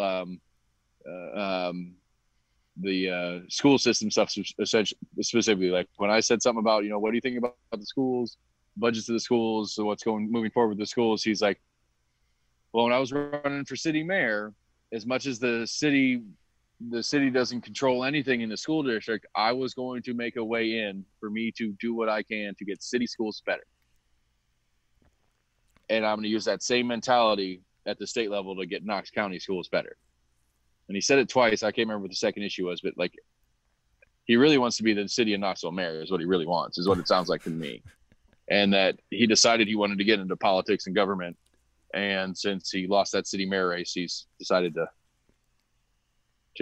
the school system stuff, specifically. Like, when I said something about, what do you think about the schools, budgets of the schools, so what's moving forward with the schools, he's like, well, when I was running for city mayor, as much as the city doesn't control anything in the school district, I was going to make a way in for me to do what I can to get city schools better. And I'm going to use that same mentality at the state level to get Knox County schools better. And he said it twice. I can't remember what the second issue was, but like, he really wants to be the city of Knoxville mayor is what he really wants, is what it sounds like to me. And that he decided he wanted to get into politics and government. And since he lost that city mayor race, he's decided to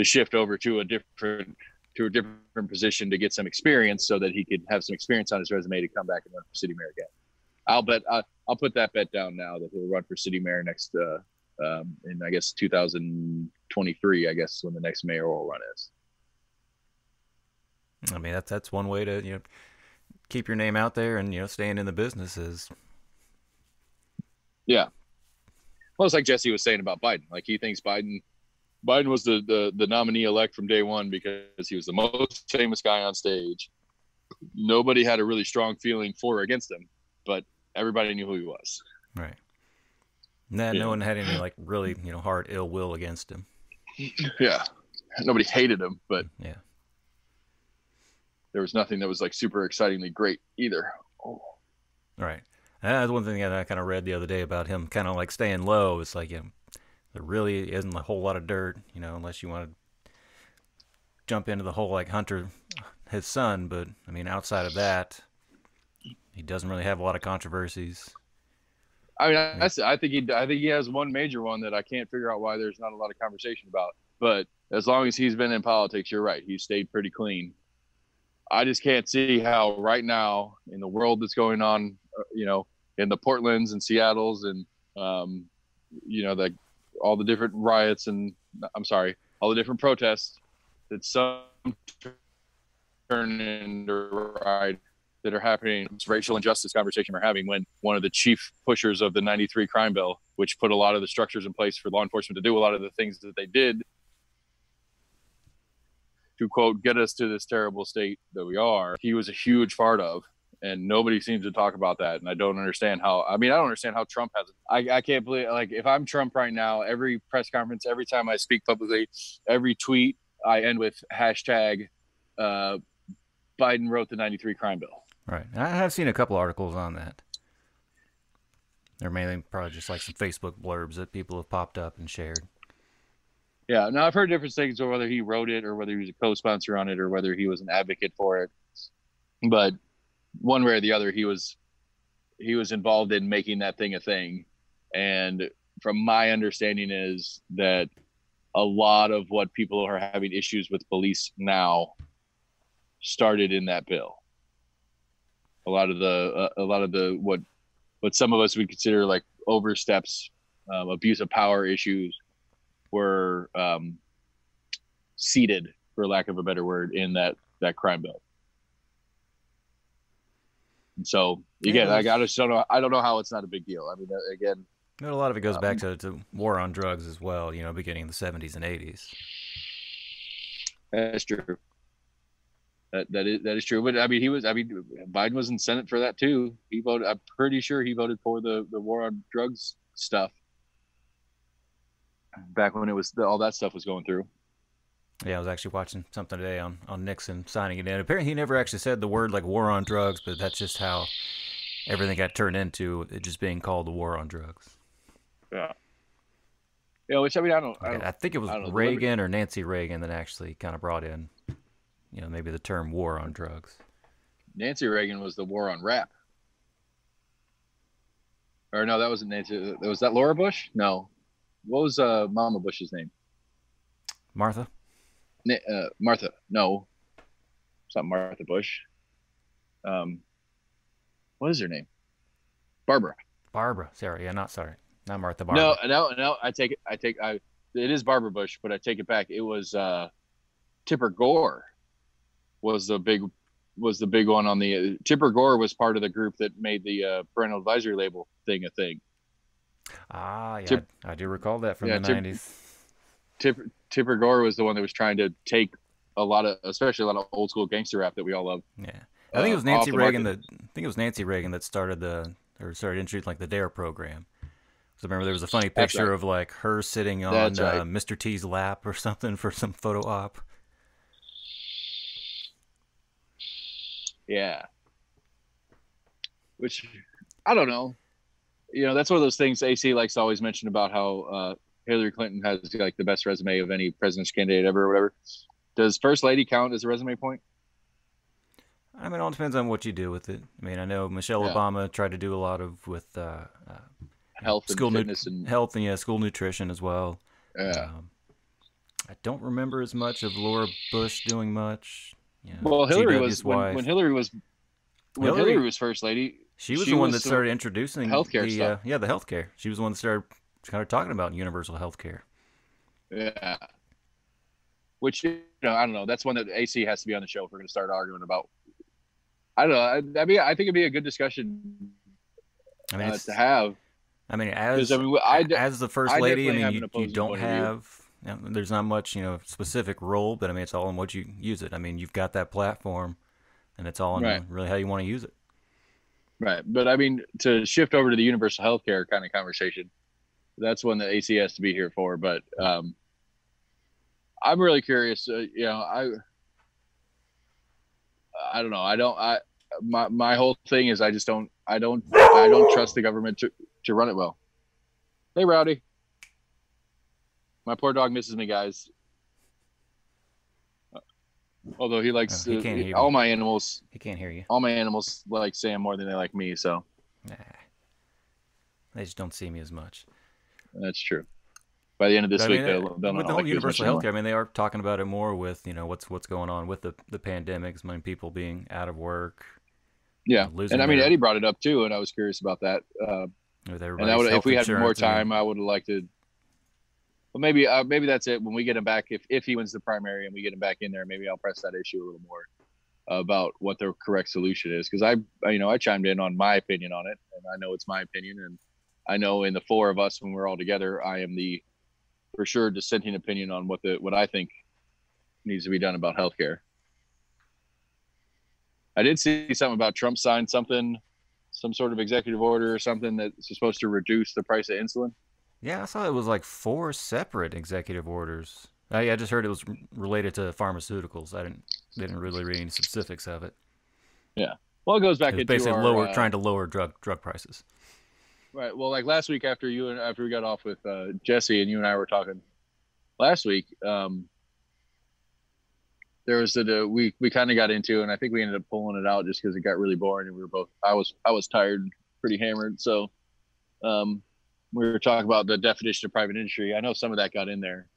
shift over to a different position to get some experience, so that he could have some experience on his resume to come back and run for city mayor again. I'll put that bet down now that he'll run for city mayor next in, I guess, 2023, I guess, when the next mayoral run is. I mean, that's one way to, keep your name out there and, staying in the businesses. Yeah. Well, it's like Jesse was saying about Biden. Like, he thinks Biden was the nominee elect from day one because he was the most famous guy on stage. Nobody had a really strong feeling for or against him, but everybody knew who he was. Right. No one had any like really, hard ill will against him. Yeah. Nobody hated him, but yeah, there was nothing that was like super excitingly great either. Oh. Right. That's one thing that I kind of read the other day about him kind of like staying low. It's like, there really isn't a whole lot of dirt, unless you want to jump into the whole like Hunter, his son. But I mean, outside of that, he doesn't really have a lot of controversies. I mean, I think he has one major one that I can't figure out why there's not a lot of conversation about. But as long as he's been in politics, you're right. He's stayed pretty clean. I just can't see how right now in the world that's going on, in the Portlands and Seattles and, all the different riots and all the different protests that some turn into riot that are happening. This racial injustice conversation we're having when one of the chief pushers of the 93 crime bill, which put a lot of the structures in place for law enforcement to do a lot of the things that they did to, quote, get us to this terrible state that we are, he was a huge part of. And nobody seems to talk about that. And I don't understand how, I don't understand how Trump has it. I can't believe, like, if I'm Trump right now, every press conference, every time I speak publicly, every tweet, I end with hashtag Biden wrote the 93 crime bill. Right. I have seen a couple articles on that. They're mainly probably just like some Facebook blurbs that people have popped up and shared. Yeah. Now, I've heard different things of whether he wrote it or whether he was a co-sponsor on it or whether he was an advocate for it. But one way or the other, he was involved in making that thing a thing. And from my understanding is that a lot of what people are having issues with police now started in that bill. A lot of the what some of us would consider like oversteps, abuse of power issues were seated, for lack of a better word, in that crime bill. And so again, I don't know how it's not a big deal. I mean, again, a lot of it goes back to war on drugs as well. Beginning in the 70s and 80s. That's true. That is true. But Biden was in Senate for that too. He voted. I'm pretty sure he voted for the war on drugs stuff back when it was all that stuff was going through. Yeah, I was actually watching something today on Nixon signing it in. Apparently, he never actually said the word like war on drugs, but that's just how everything got turned into it just being called the war on drugs. Yeah. Yeah, which I think it was Reagan or Nancy Reagan that actually kind of brought in, maybe the term war on drugs. Nancy Reagan was the war on rap. Or no, that wasn't Nancy. Was that Laura Bush? No. What was Mama Bush's name? Martha. Martha. No, it's not Martha Bush. What is her name? Barbara. Sorry, not Martha. Barbara. No. I take it. It is Barbara Bush, but I take it back. It was Tipper Gore. Was the big one on the Tipper Gore was part of the group that made the parental advisory label thing a thing. Yeah, I do recall that from the 90s. Tipper Gore was the one that was trying to take especially a lot of old school gangster rap that we all love. Yeah, I think it was Nancy Reagan that started introducing like the DARE program. So remember there was a funny picture of like her sitting on Mr. T's lap or something for some photo op. Yeah. Which I don't know. That's one of those things AC likes to always mention about how Hillary Clinton has like the best resume of any president's candidate ever or whatever. Does First Lady count as a resume point? I mean, it all depends on what you do with it. I mean, I know Michelle Obama tried to do a lot with health and fitness and health and school nutrition as well. Yeah. I don't remember as much of Laura Bush doing much. Well, Hillary was when Hillary was First Lady. She was the one that started introducing healthcare stuff. The healthcare. She was the one that started kind of talking about universal health care. Yeah. Which, I don't know. That's one that AC has to be on the show if we're going to start arguing about. I don't know. I think it'd be a good discussion to have. I mean, as the first lady, I mean, you don't have, there's not much, specific role, but I mean, it's all in what you use it. I mean, you've got that platform, and it's all in really how you want to use it. Right. But I mean, to shift over to the universal healthcare kind of conversation, that's one that AC has to be here for. But I'm really curious. I don't know. My whole thing is I don't trust the government to run it well. Hey, Rowdy. My poor dog misses me, guys. Although he likes all my animals. He can't hear you. All my animals like Sam more than they like me, so. Nah. They just don't see me as much. That's true. By the end of this week, they'll not with the whole like universal healthcare. I mean, they are talking about it more with what's going on with the pandemics. I mean, people being out of work. Yeah, and I mean Eddie brought it up too, and I was curious about that. And if we had more time, I would have liked to. Well, maybe that's it. When we get him back, if he wins the primary and we get him back in there, maybe I'll press that issue a little more about what the correct solution is. Because I chimed in on my opinion on it, and I know it's my opinion, and I know in the four of us when we're all together, I am the for sure dissenting opinion on what I think needs to be done about healthcare. I did see something about Trump signed some sort of executive order or something that's supposed to reduce the price of insulin. Yeah, I saw it was like 4 separate executive orders. I just heard it was related to pharmaceuticals. I didn't really read any specifics of it. Yeah, well, it goes back into basically trying to lower drug prices. Right. Well, like last week after we got off with Jesse and you and I were talking last week, there was we kind of got into, and I think we ended up pulling it out just because it got really boring, and we were both. I was tired, pretty hammered, so we were talking about the definition of private industry. I know some of that got in there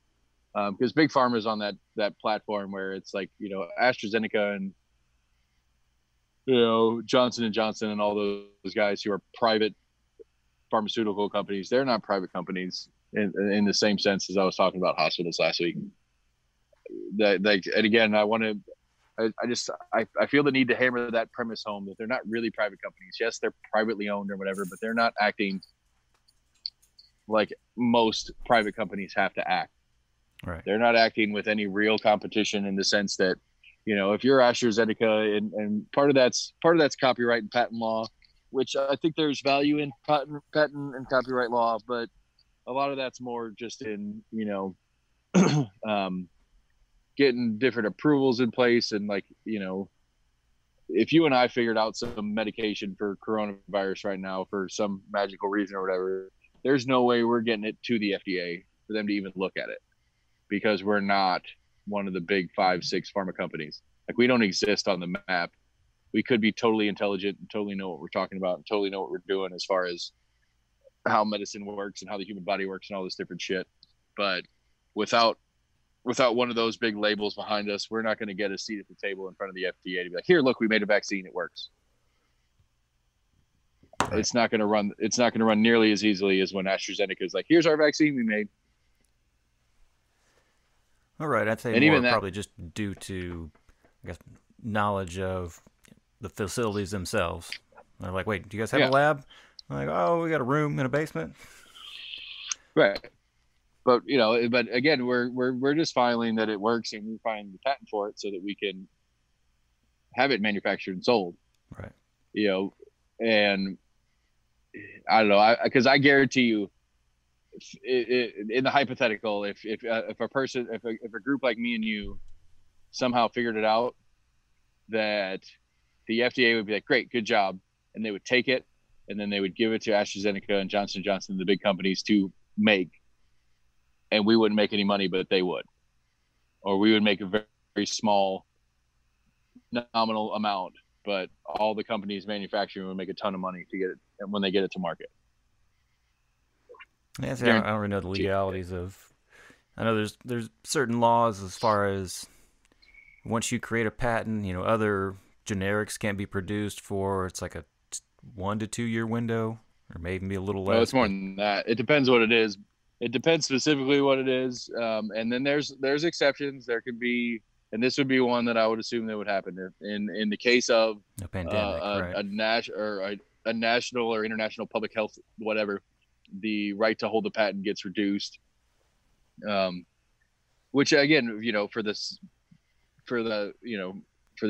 because Big Pharma is on that platform where it's like AstraZeneca and Johnson & Johnson and all those guys who are private pharmaceutical companies. They're not private companies in the same sense as I was talking about hospitals last week. And again, I feel the need to hammer that premise home that they're not really private companies. Yes, they're privately owned or whatever, but they're not acting like most private companies have to act. Right. They're not acting with any real competition in the sense that, if you're AstraZeneca and part of that's copyright and patent law, which I think there's value in patent and copyright law, but a lot of that's more just in, getting different approvals in place. And if you and I figured out some medication for coronavirus right now for some magical reason or whatever, there's no way we're getting it to the FDA for them to even look at it because we're not one of the big 5-6 pharma companies. Like we don't exist on the map. We could be totally intelligent and totally know what we're talking about and totally know what we're doing as far as how medicine works and how the human body works and all this different shit. But without one of those big labels behind us, we're not going to get a seat at the table in front of the FDA to be like, here, look, we made a vaccine. It works. Right. It's not going to run nearly as easily as when AstraZeneca is like, here's our vaccine we made. All right. I'd say more probably just due to, I guess, knowledge of the facilities themselves. They're like, wait, do you guys have a lab? I'm like, oh, we got a room in a basement. Right. But but again, we're just filing that it works, and we're filing the patent for it so that we can have it manufactured and sold. Right. And I don't know, because I guarantee you, in the hypothetical, if a group like me and you somehow figured it out, that the FDA would be like, great, good job, and they would take it, and then they would give it to AstraZeneca and Johnson & Johnson, the big companies, to make. And we wouldn't make any money, but they would. Or we would make a very, very small nominal amount, but all the companies manufacturing would make a ton of money to get it when they get it to market. Yeah, see, I don't really know the legalities of. I know there's certain laws as far as once you create a patent, other generics can't be produced for. It's like a 1 to 2 year window or maybe even be a little less. No, it's more than that. It depends what it is. It depends specifically what it is, and then there's exceptions. There could be, and this would be one that I would assume that would happen in the case of a pandemic, right? A national or international public health, whatever. The right to hold the patent gets reduced, which again, for the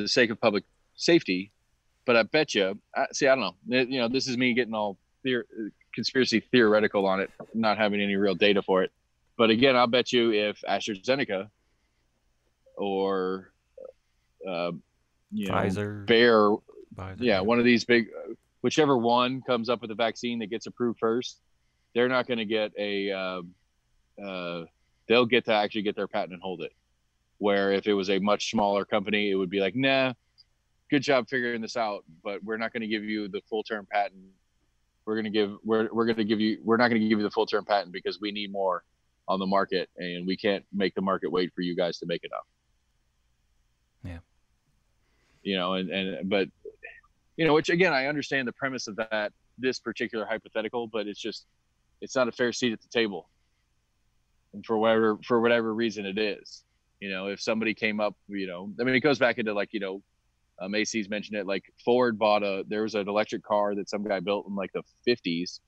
sake of public safety. But I bet you, I don't know. This is me getting all conspiracy theoretical on it, not having any real data for it. But again, I'll bet you if AstraZeneca or Pfizer, Bayer, Pfizer, one of these big, whichever one comes up with a vaccine that gets approved first, they're not going to get they'll get to actually get their patent and hold it. Where if it was a much smaller company, it would be like, nah, good job figuring this out, but we're not going to give you the full term patent. We're not going to give you the full term patent because we need more on the market, and we can't make the market wait for you guys to make enough. Yeah. But which again, I understand the premise of this particular hypothetical, but it's not a fair seat at the table. And for whatever reason it is, if somebody came up, it goes back into Macy's mentioned it, like Ford there was an electric car that some guy built in like the 50s,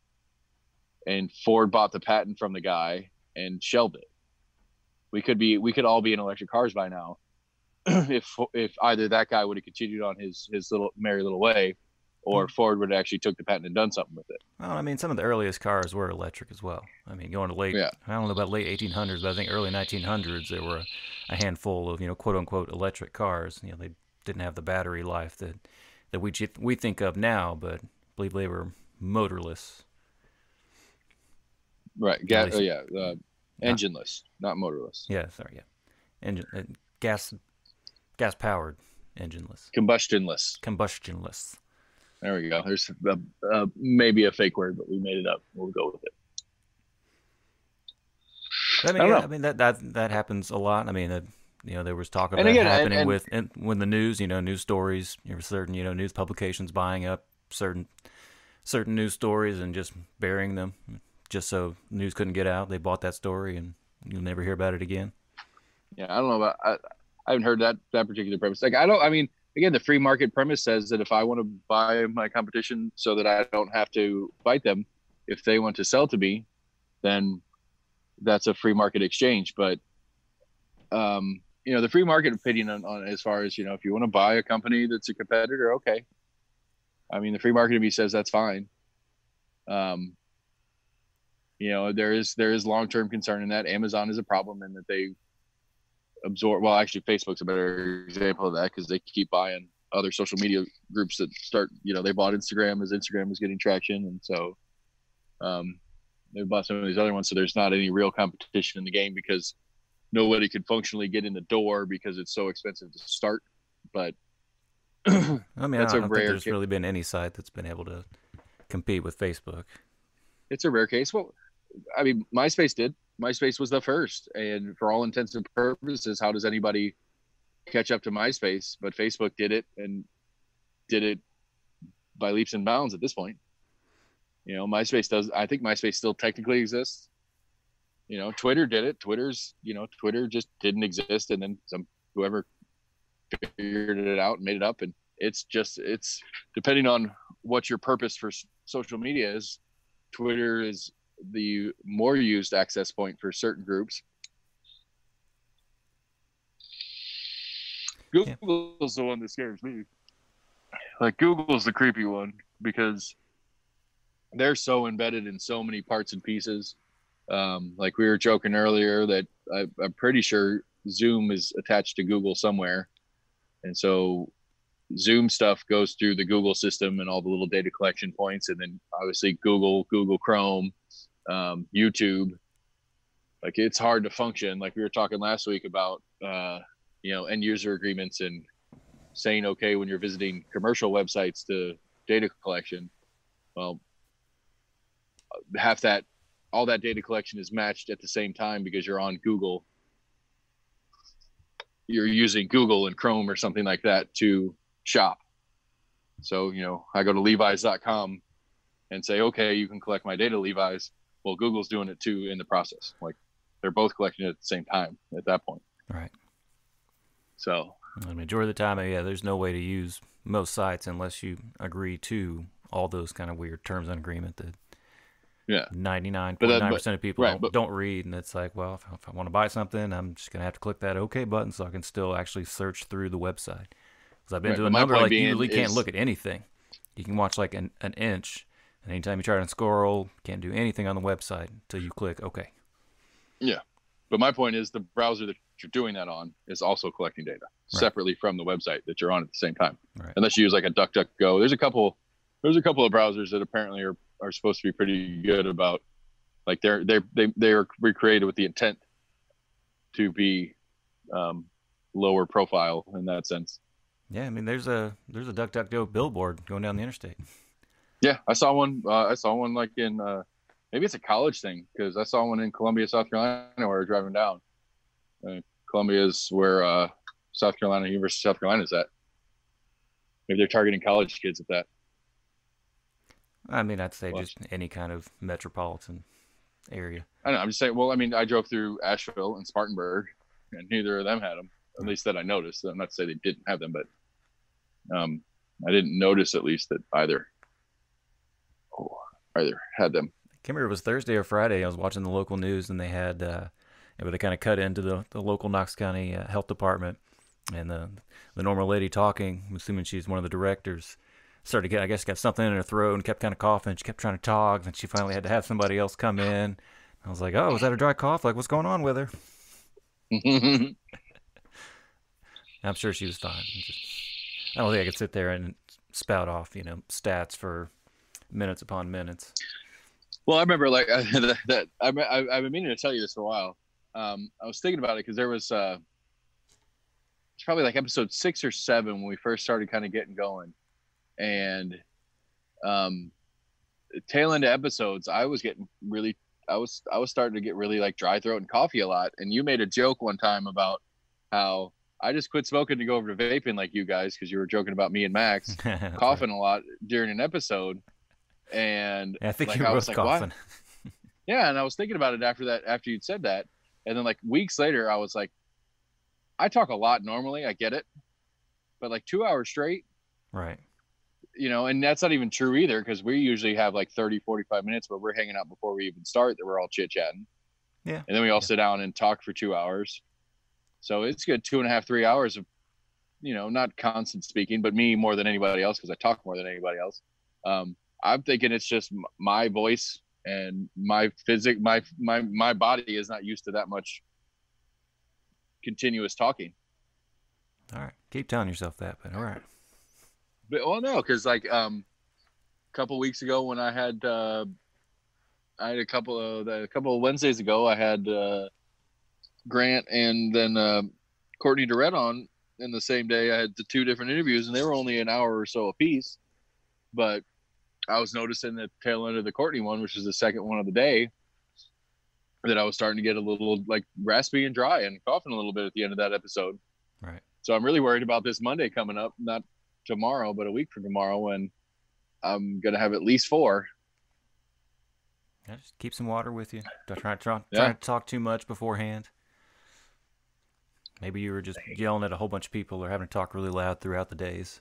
and Ford bought the patent from the guy and shelved it. We could all be in electric cars by now if either that guy would have continued on his little merry little way, or Ford would have actually took the patent and done something with it. Well, some of the earliest cars were electric as well. Going to I don't know about late 1800s, but I think early 1900s there were a handful of quote unquote electric cars. They didn't have the battery life that we think of now, but I believe they were motorless. Right. Engineless, not motorless. Yeah. Sorry. Yeah. Engine, gas powered, engineless. Combustionless. There we go. There's maybe a fake word, but we made it up. We'll go with it. That happens a lot. There was talk of that happening when the news, news stories, certain, news publications buying up certain news stories and just burying them just so news couldn't get out. They bought that story and you'll never hear about it again. Yeah, I don't know about. I haven't heard that particular premise. Again, the free market premise says that if I want to buy my competition so that I don't have to fight them, if they want to sell to me, then that's a free market exchange. But the free market opinion on as far as if you want to buy a company that's a competitor, okay. The free market to me says that's fine. There is long-term concern in that. Amazon is a problem in that they absorb. Well, actually, Facebook's a better example of that because they keep buying other social media groups that start. They bought Instagram as Instagram was getting traction, and so they bought some of these other ones. So there's not any real competition in the game because nobody could functionally get in the door because it's so expensive to start. But I don't think there's really been any site that's been able to compete with Facebook. It's a rare case. Well, MySpace did. MySpace was the first, and for all intents and purposes, how does anybody catch up to MySpace? But Facebook did it, and did it by leaps and bounds at this point. MySpace does. I think MySpace still technically exists. Twitter did it. Twitter just didn't exist, and then whoever figured it out and made it up, and it's depending on what your purpose for social media is. Twitter is the more used access point for certain groups. Google's the one that scares me. Google's the creepy one because they're so embedded in so many parts and pieces. We were joking earlier that I'm pretty sure Zoom is attached to Google somewhere. And so Zoom stuff goes through the Google system and all the little data collection points. And then obviously Google Chrome, YouTube, it's hard to function. We were talking last week about, end user agreements and saying, okay, when you're visiting commercial websites to data collection, well, all that data collection is matched at the same time because you're on Google. You're using Google and Chrome or something like that to shop. So, I go to Levi's.com and say, okay, you can collect my data, Levi's. Well, Google's doing it too in the process. Like they're both collecting it at the same time at that point. Right. So the majority of the time, yeah, there's no way to use most sites unless you agree to all those kind of weird terms and agreement that 99.9% of people don't read. And it's like, well, if I want to buy something, I'm just going to have to click that OK button so I can still actually search through the website. Because I've been to a number, like, you really can't look at anything. You can watch like an inch, and anytime you try to scroll, you can't do anything on the website until you click OK. Yeah. But my point is the browser that you're doing that on is also collecting data separately from the website that you're on at the same time. Right. Unless you use like a DuckDuckGo. There's a couple of browsers that apparently are supposed to be pretty good about, like they are recreated with the intent to be lower profile in that sense. Yeah, I mean there's a DuckDuckGo billboard going down the interstate. Yeah, I saw one. Like in maybe it's a college thing, because I saw one in Columbia, South Carolina, where we were driving down. Columbia is where University of South Carolina is at. Maybe they're targeting college kids at that. I mean, I'd say just any kind of metropolitan area. I know. I'm just saying. Well, I mean, I drove through Asheville and Spartanburg, and neither of them had them. At least that I noticed. I'm not to say they didn't have them, but I didn't notice at least that either had them. I can't remember if it was Thursday or Friday. I was watching the local news, and they had where they kind of cut into the local Knox County Health Department, and the normal lady talking, I'm assuming she's one of the directors, started to got something in her throat and kept kind of coughing. She kept trying to talk, and she finally had to have somebody else come in. I was like, oh, was that a dry cough? Like, what's going on with her? I'm sure she was fine. I don't think I could sit there and spout off, stats for minutes upon minutes. Well, I remember like that. I've been meaning to tell you this for a while. I was thinking about it because there was it's probably like episode 6 or 7 when we first started kind of getting going, and tail end of episodes, I was starting to get really like dry throat and coffee a lot. And you made a joke one time about how I just quit smoking to go over to vaping like you guys, because you were joking about me and Max coughing a lot during an episode. And I think you were both coughing. Yeah, and I was thinking about it after you'd said that, and then like weeks later, I was like, I talk a lot normally, I get it, but like 2 hours straight, right? And that's not even true either, because we usually have like 30-45 minutes where we're hanging out before we even start, that we're all chit chatting. Yeah, and then we all sit down and talk for 2 hours. So it's good 2.5-3 hours of, not constant speaking, but me more than anybody else, because I talk more than anybody else. I'm thinking it's just my voice and my my body is not used to that much continuous talking. All right, keep telling yourself that, but all right. But no, because like a couple weeks ago when I had a couple of Wednesdays ago, I had Grant and then Courtney Durrett on in the same day. I had the 2 different interviews, and they were only an hour or so apiece, but I was noticing the tail end of the Courtney one, which is the second one of the day, that I was starting to get a little like raspy and dry and coughing a little bit at the end of that episode. Right. So I'm really worried about this Monday coming up, not tomorrow, but a week from tomorrow, when I'm going to have at least 4. Yeah, just keep some water with you. Don't try to talk too much beforehand. Maybe you were just yelling at a whole bunch of people or having to talk really loud throughout the days.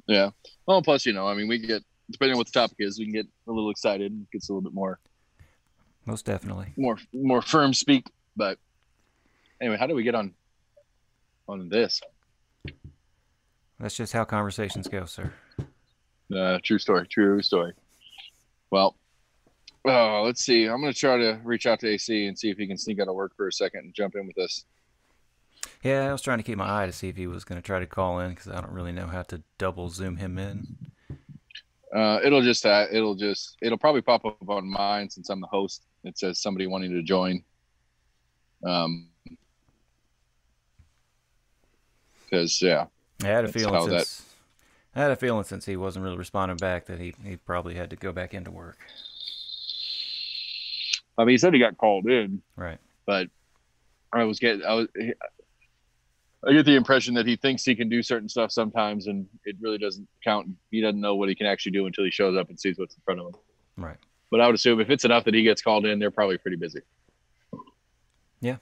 Yeah. Well, plus, I mean, we get, depending on what the topic is, we can get a little excited and it gets a little bit more. Most definitely. More firm speak. But anyway, how do we get on this? That's just how conversations go, sir. True story. Well, let's see. I'm going to try to reach out to AC and see if he can sneak out of work for a second and jump in with us. Yeah, I was trying to keep my eye to see if he was going to try to call in, because I don't really know how to double zoom him in. It'll probably pop up on mine since I'm the host. It says somebody wanting to join. Because I had a feeling since he wasn't really responding back that he probably had to go back into work. I mean, he said he got called in, right? But I get the impression that he thinks he can do certain stuff sometimes, and it really doesn't count. He doesn't know what he can actually do until he shows up and sees what's in front of him. Right. But I would assume if it's enough that he gets called in, they're probably pretty busy. Yeah.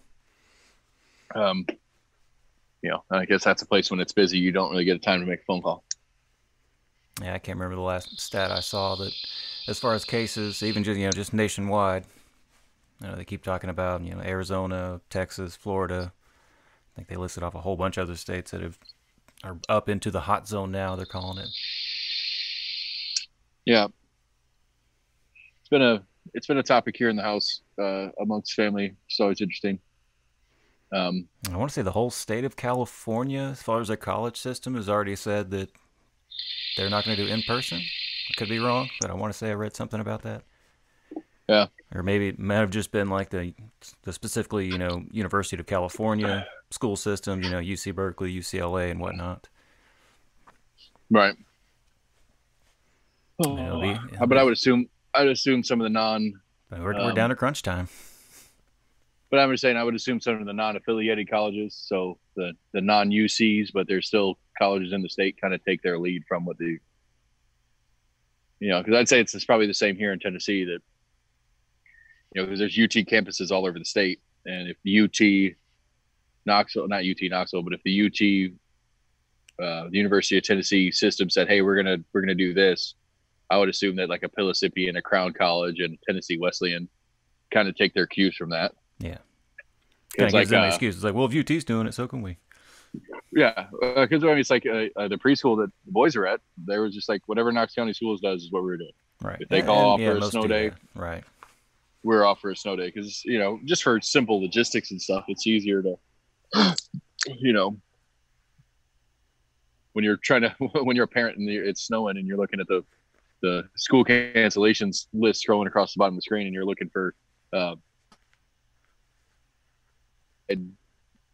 I guess that's a place when it's busy, you don't really get time to make a phone call. Yeah, I can't remember the last stat I saw that, as far as cases, even just nationwide, they keep talking about Arizona, Texas, Florida. I think they listed off a whole bunch of other states that are up into the hot zone now. They're calling it. Yeah, it's been a topic here in the house amongst family. It's always interesting. I want to say the whole state of California, as far as their college system, has already said that they're not going to do in person. I could be wrong, but I want to say I read something about that. Yeah. Or maybe it might have just been like the specifically, University of California school systems, UC Berkeley, UCLA, and whatnot. Right. But I'd assume some of the non. We're down to crunch time. But I'm just saying, I would assume some of the non-affiliated colleges, so the non-UCs, but there's still colleges in the state, kind of take their lead from what the, because I'd say it's probably the same here in Tennessee that, because there's UT campuses all over the state, and if the UT Knoxville, not UT Knoxville, but if the UT, the University of Tennessee system said, hey, we're gonna do this, I would assume that like a Pellissippi and a Crown College and Tennessee Wesleyan kind of take their cues from that. Yeah. Kind of gives them an excuse. It's like, well, if UT's doing it, so can we. Yeah, because it's like the preschool that the boys are at, they were just like, whatever Knox County Schools does is what we're doing. Right. If they call off for a snow day, right, we're off for a snow day because just for simple logistics and stuff, it's easier to, when you're a parent and it's snowing and you're looking at the school cancellations list scrolling across the bottom of the screen and you're looking for a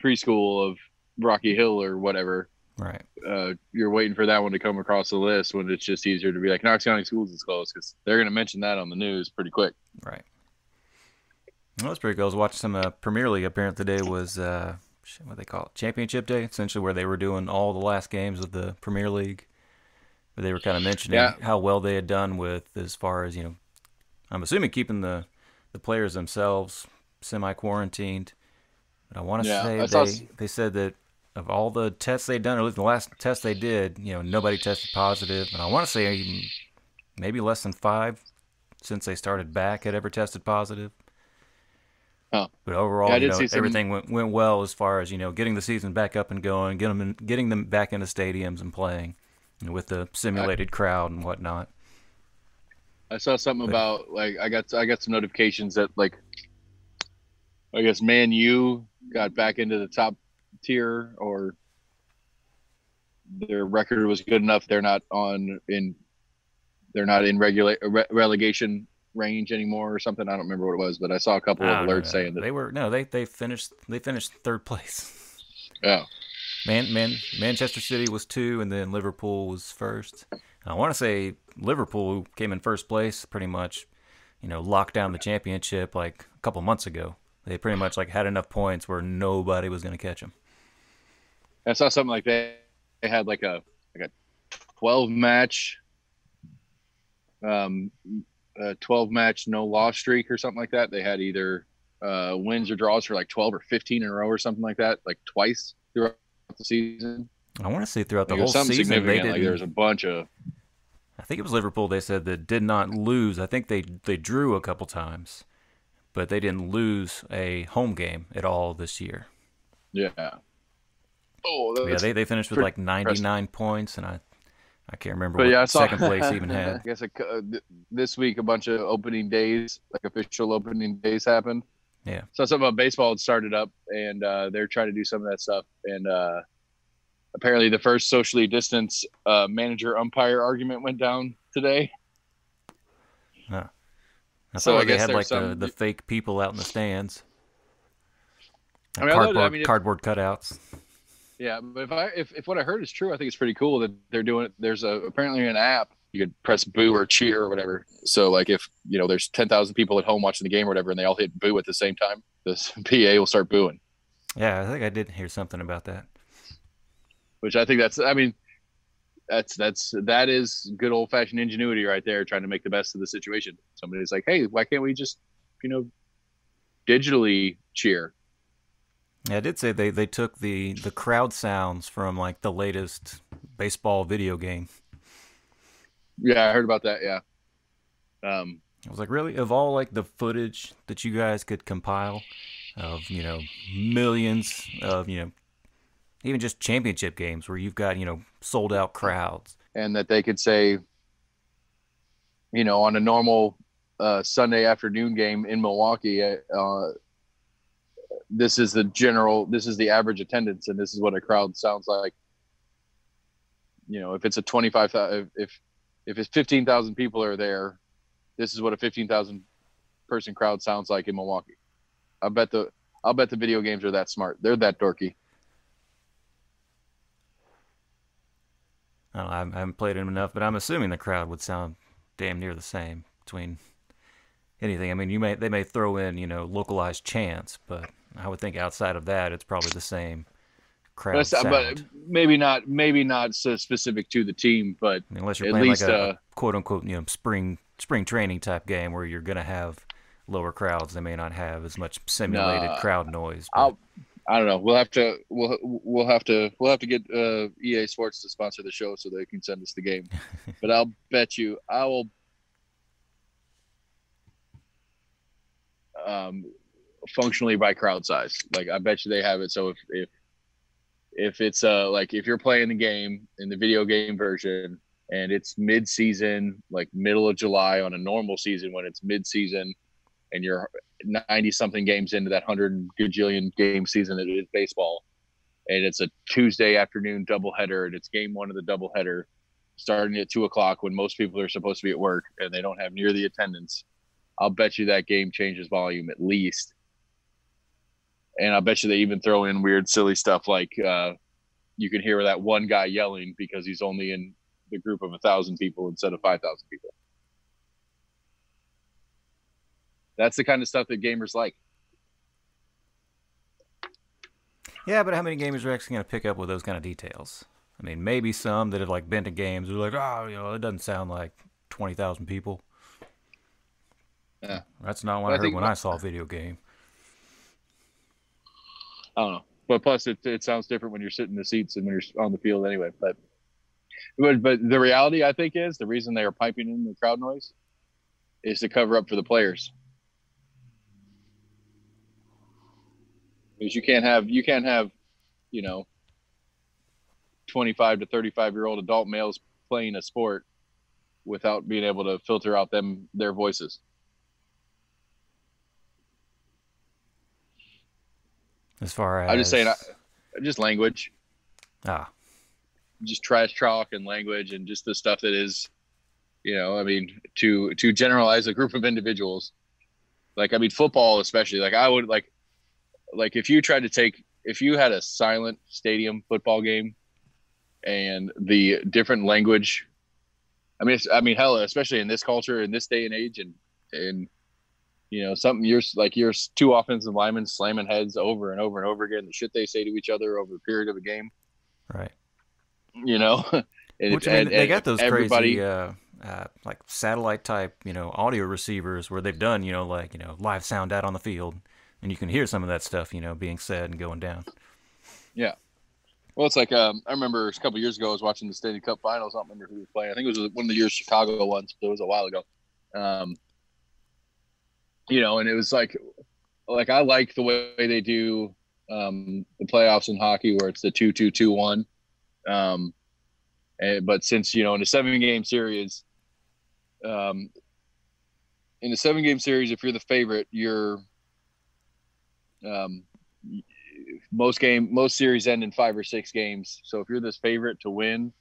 preschool of Rocky Hill or whatever. Right. You're waiting for that one to come across the list when it's just easier to be like Knox County Schools is closed because they're going to mention that on the news pretty quick. Right. Well, that's pretty cool. I was watching some Premier League. Apparently today was what they call it, Championship Day, essentially where they were doing all the last games of the Premier League. But they were kind of mentioning how well they had done with, as far as I'm assuming keeping the players themselves semi-quarantined. But I want to say they said that of all the tests they'd done, or at least the last test they did, nobody tested positive. And I want to say maybe less than 5 since they started back had ever tested positive. Oh. But overall, everything went well as far as getting the season back up and going, getting them back into stadiums and playing with the simulated crowd and whatnot. I saw something about I got some notifications that I guess Man U got back into the top tier, or their record was good enough. They're not in relegation range anymore or something. I don't remember what it was, but I saw a couple of alerts saying that they finished third place. Oh. Manchester City was 2, and then Liverpool was first. I want to say Liverpool, who came in first place, pretty much, locked down the championship like a couple months ago. They pretty much had enough points where nobody was going to catch them. I saw something like that. They had like a 12-match, 12-match no loss streak or something like that. They had either wins or draws for 12 or 15 in a row or something like that, twice throughout the season. I want to say throughout the whole season they did. There's a bunch of. I think it was Liverpool. They said that did not lose. I think they drew a couple times, but they didn't lose a home game at all this year. Yeah. Oh, yeah. They finished with 99 points, and I can't remember what second place even had. I guess this week a bunch of opening days, official opening days happened. Yeah. So something about baseball had started up, and they're trying to do some of that stuff. And apparently the first socially distanced manager-umpire argument went down today. Huh. I thought they had the fake people out in the stands. Cardboard cutouts. Yeah, but if what I heard is true, I think it's pretty cool that they're doing it. There's apparently an app you could press boo or cheer or whatever. So if there's 10,000 people at home watching the game or whatever, and they all hit boo at the same time, this PA will start booing. Yeah, I think I did hear something about that. which I think that is good old fashioned ingenuity right there, trying to make the best of the situation. Somebody's like, hey, why can't we just, digitally cheer? Yeah, I did say they took the crowd sounds from like the latest baseball video game. Yeah, I heard about that. Yeah. I was like, really? Of all like the footage that you guys could compile of, millions of, even just championship games where you've got, sold out crowds. And that they could say, on a normal Sunday afternoon game in Milwaukee, this is the average attendance, and this is what a crowd sounds like. If it's a 25,000, if it's 15,000 people are there, this is what a 15,000 person crowd sounds like in Milwaukee. I'll bet the video games are that smart. They're that dorky. I haven't played them enough, but I'm assuming the crowd would sound damn near the same between anything. I mean, they may throw in, localized chants, but I would think outside of that, it's probably the same crowd sound. But maybe not so specific to the team, but I mean, unless you're playing like a quote unquote, spring training type game where you're going to have lower crowds, they may not have as much simulated crowd noise. I don't know. We'll have to get EA Sports to sponsor the show so they can send us the game. But I'll bet you I will functionally by crowd size. Like I bet you they have it. So if it's like if you're playing the game in the video game version and it's mid-season, like middle of July on a normal season, when it's mid-season and you're 90-something games into that 100 gajillion game season that is baseball, and it's a Tuesday afternoon doubleheader, and it's game one of the doubleheader starting at 2:00 when most people are supposed to be at work and they don't have near the attendance, I'll bet you that game changes volume at least. And I'll bet you they even throw in weird, silly stuff like you can hear that one guy yelling because he's only in the group of 1,000 people instead of 5,000 people. That's the kind of stuff that gamers like. Yeah, but how many gamers are actually going to pick up with those kind of details? I mean, maybe some that have like been to games are like, oh, it doesn't sound like 20,000 people. Yeah, that's not what I heard when I saw a video game. I don't know, but plus it sounds different when you're sitting in the seats and when you're on the field anyway. But the reality, I think, is the reason they are piping in the crowd noise is to cover up for the players. Because you can't have 25 to 35-year-old adult males playing a sport without being able to filter out their voices. As far as I'm just saying, just language. Just trash talk and language and just the stuff that is, to generalize a group of individuals. Like, I mean, football especially. Like, I would like if you had a silent stadium football game and the different language. I mean, hell, especially in this culture, in this day and age, and something you're two offensive linemen slamming heads over and over and over again, the shit they say to each other over a period of a game. Right. Which, they got those crazy like satellite type, audio receivers where they've done, live sound out on the field, and you can hear some of that stuff, being said and going down. Yeah. Well, it's like I remember a couple of years ago I was watching the Stanley Cup Finals. I don't remember who was playing. I think it was one of the years Chicago won, so it was a while ago. And it was like I like the way they do the playoffs in hockey where it's the 2-2-2-1. But since, in a 7-game series, if you're the favorite, you're most series end in 5 or 6 games. So if you're this favorite to win,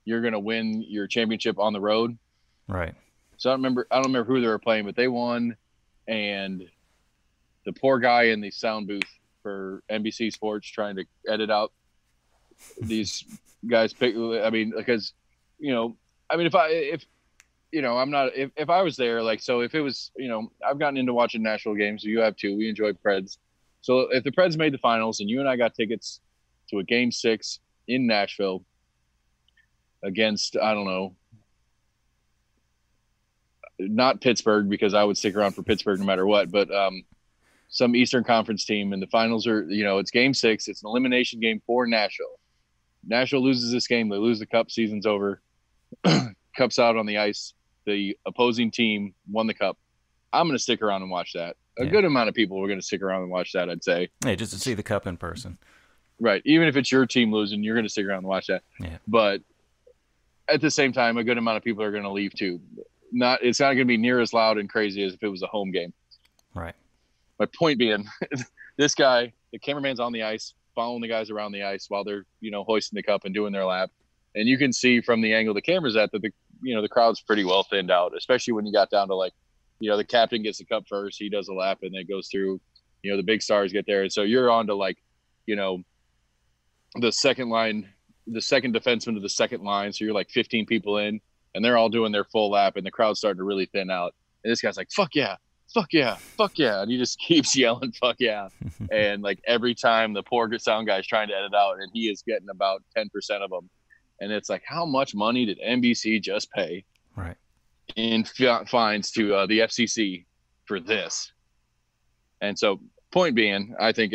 you're going to win your championship on the road. Right. So I don't remember who they were playing, but they won. And the poor guy in the sound booth for NBC Sports trying to edit out these guys because if I was there, like, so if it was, I've gotten into watching national games, so you have too. We enjoy Preds. So if the Preds made the finals and you and I got tickets to a game 6 in Nashville against, I don't know, not Pittsburgh, because I would stick around for Pittsburgh no matter what, but some Eastern Conference team, and the finals are, it's game 6. It's an elimination game for Nashville. Nashville loses this game. They lose the cup. Season's over. Cup's out on the ice. The opposing team won the cup. I'm going to stick around and watch that. A good amount of people are going to stick around and watch that, I'd say. Yeah, just to see the cup in person. Right. Even if it's your team losing, you're going to stick around and watch that. Yeah. But at the same time, a good amount of people are going to leave too. It's not going to be near as loud and crazy as if it was a home game. Right. My point being, this guy, the cameraman's on the ice, following the guys around the ice while they're, hoisting the cup and doing their lap. And you can see from the angle the camera's at that the crowd's pretty well thinned out, especially when you got down to the captain gets the cup first, he does a lap, and then it goes through, the big stars get there. And so you're on to the second line, the second defenseman to the second line. So you're 15 people in, and they're all doing their full lap, and the crowd's starting to really thin out. And this guy's like, fuck yeah, fuck yeah, fuck yeah. And he just keeps yelling, fuck yeah. And every time the poor sound guy's trying to edit out, and he is getting about 10% of them. And it's how much money did NBC just pay right in fines to the FCC for this? And so, point being, I think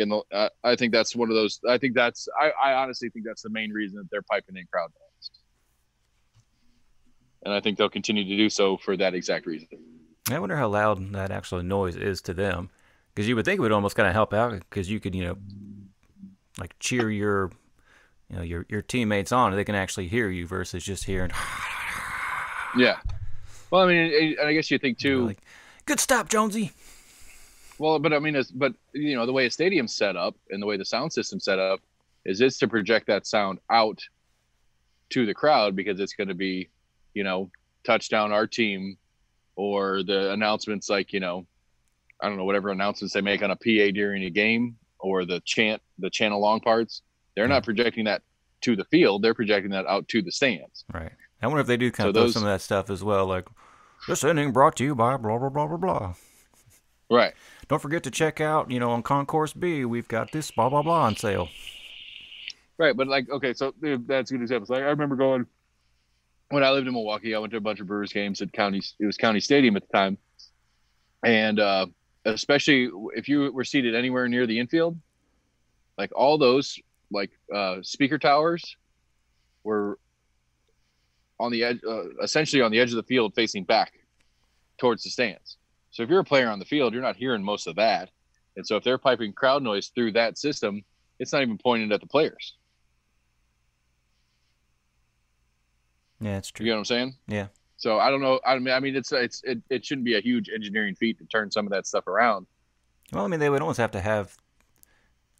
I think that's one of those. I honestly think that's the main reason that they're piping in crowd noise, and I think they'll continue to do so for that exact reason. I wonder how loud that actual noise is to them, because you would think it would almost kind of help out, because you could cheer your teammates on, they can actually hear you versus just hearing. Yeah. Well, I mean, I guess you think too. Good stop, Jonesy. Well, but I mean, the way a stadium's set up and the way the sound system's set up it's to project that sound out to the crowd, because it's going to be, touchdown our team, or the announcements I don't know, whatever announcements they make on a PA during a game, or the channel long parts. They're not projecting that to the field. They're projecting that out to the stands. Right. I wonder if they do kind of throw some of that stuff as well, this inning brought to you by blah, blah, blah, blah, blah. Right. Don't forget to check out, on Concourse B, we've got this blah, blah, blah on sale. Right, but okay, so that's a good example. I remember going, when I lived in Milwaukee, I went to a bunch of Brewers games at it was County Stadium at the time. And especially if you were seated anywhere near the infield, all those speaker towers were on the edge, essentially on the edge of the field, facing back towards the stands. So if you're a player on the field, you're not hearing most of that. And so if they're piping crowd noise through that system, it's not even pointed at the players. Yeah, it's true. You know what I'm saying? Yeah. So I don't know. I mean, it shouldn't be a huge engineering feat to turn some of that stuff around. Well, I mean, they would almost have to have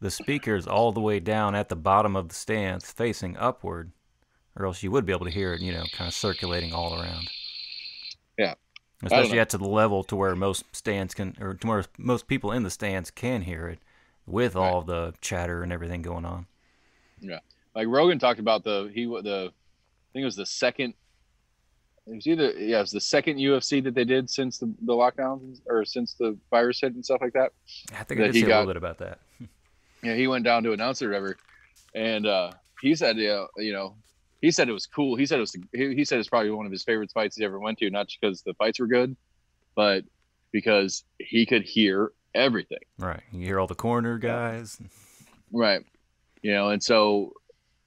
the speakers all the way down at the bottom of the stands facing upward, or else you would be able to hear it, kind of circulating all around. Yeah. Especially at to the level to where most stands can, or to where most people in the stands can hear it, with all the chatter and everything going on. Yeah. Rogan talked about I think it was the second. It was the second UFC that they did since the lockdowns, or since the virus hit and stuff like that. I think I did see a little bit about that. Yeah, he went down to announce it or whatever, and he said, he said it was cool. He said it's probably one of his favorite fights he ever went to, not just because the fights were good, but because he could hear everything. Right, you hear all the corner guys. Right, and so.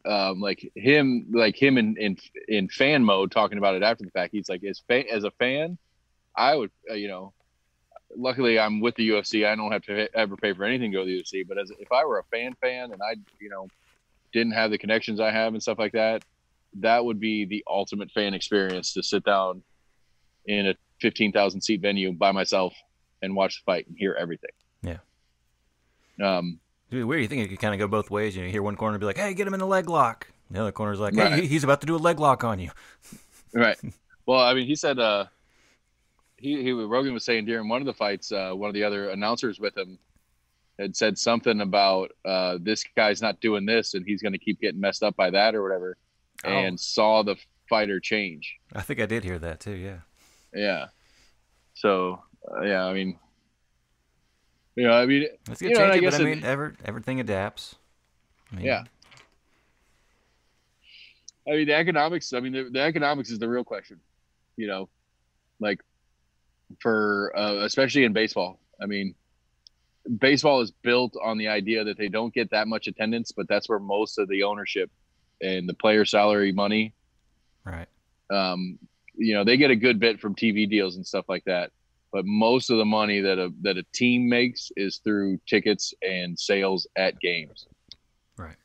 Him in fan mode, talking about it after the fact, he's like, as a fan, I would, luckily I'm with the UFC. I don't have to ever pay for anything to go to the UFC, but if I were a fan and I, didn't have the connections I have and stuff like that, that would be the ultimate fan experience, to sit down in a 15,000 seat venue by myself and watch the fight and hear everything. Yeah. Dude, weird. You think it could kind of go both ways. You hear one corner be like, "Hey, get him in a leg lock." The other corner's like, "Hey, he's about to do a leg lock on you." Right. Well, I mean, he said, Rogan was saying during one of the fights, one of the other announcers with him had said something about this guy's not doing this, and he's going to keep getting messed up by that or whatever, and saw the fighter change. I think I did hear that too. Yeah. Yeah. So I mean. I mean, it's gonna change it, but I mean, everything adapts. Yeah. I mean, the economics. I mean, the economics is the real question. Like for especially in baseball. I mean, baseball is built on the idea that they don't get that much attendance, but that's where most of the ownership and the player salary money. Right. They get a good bit from TV deals and stuff like that, but most of the money that a team makes is through tickets and sales at games. Right.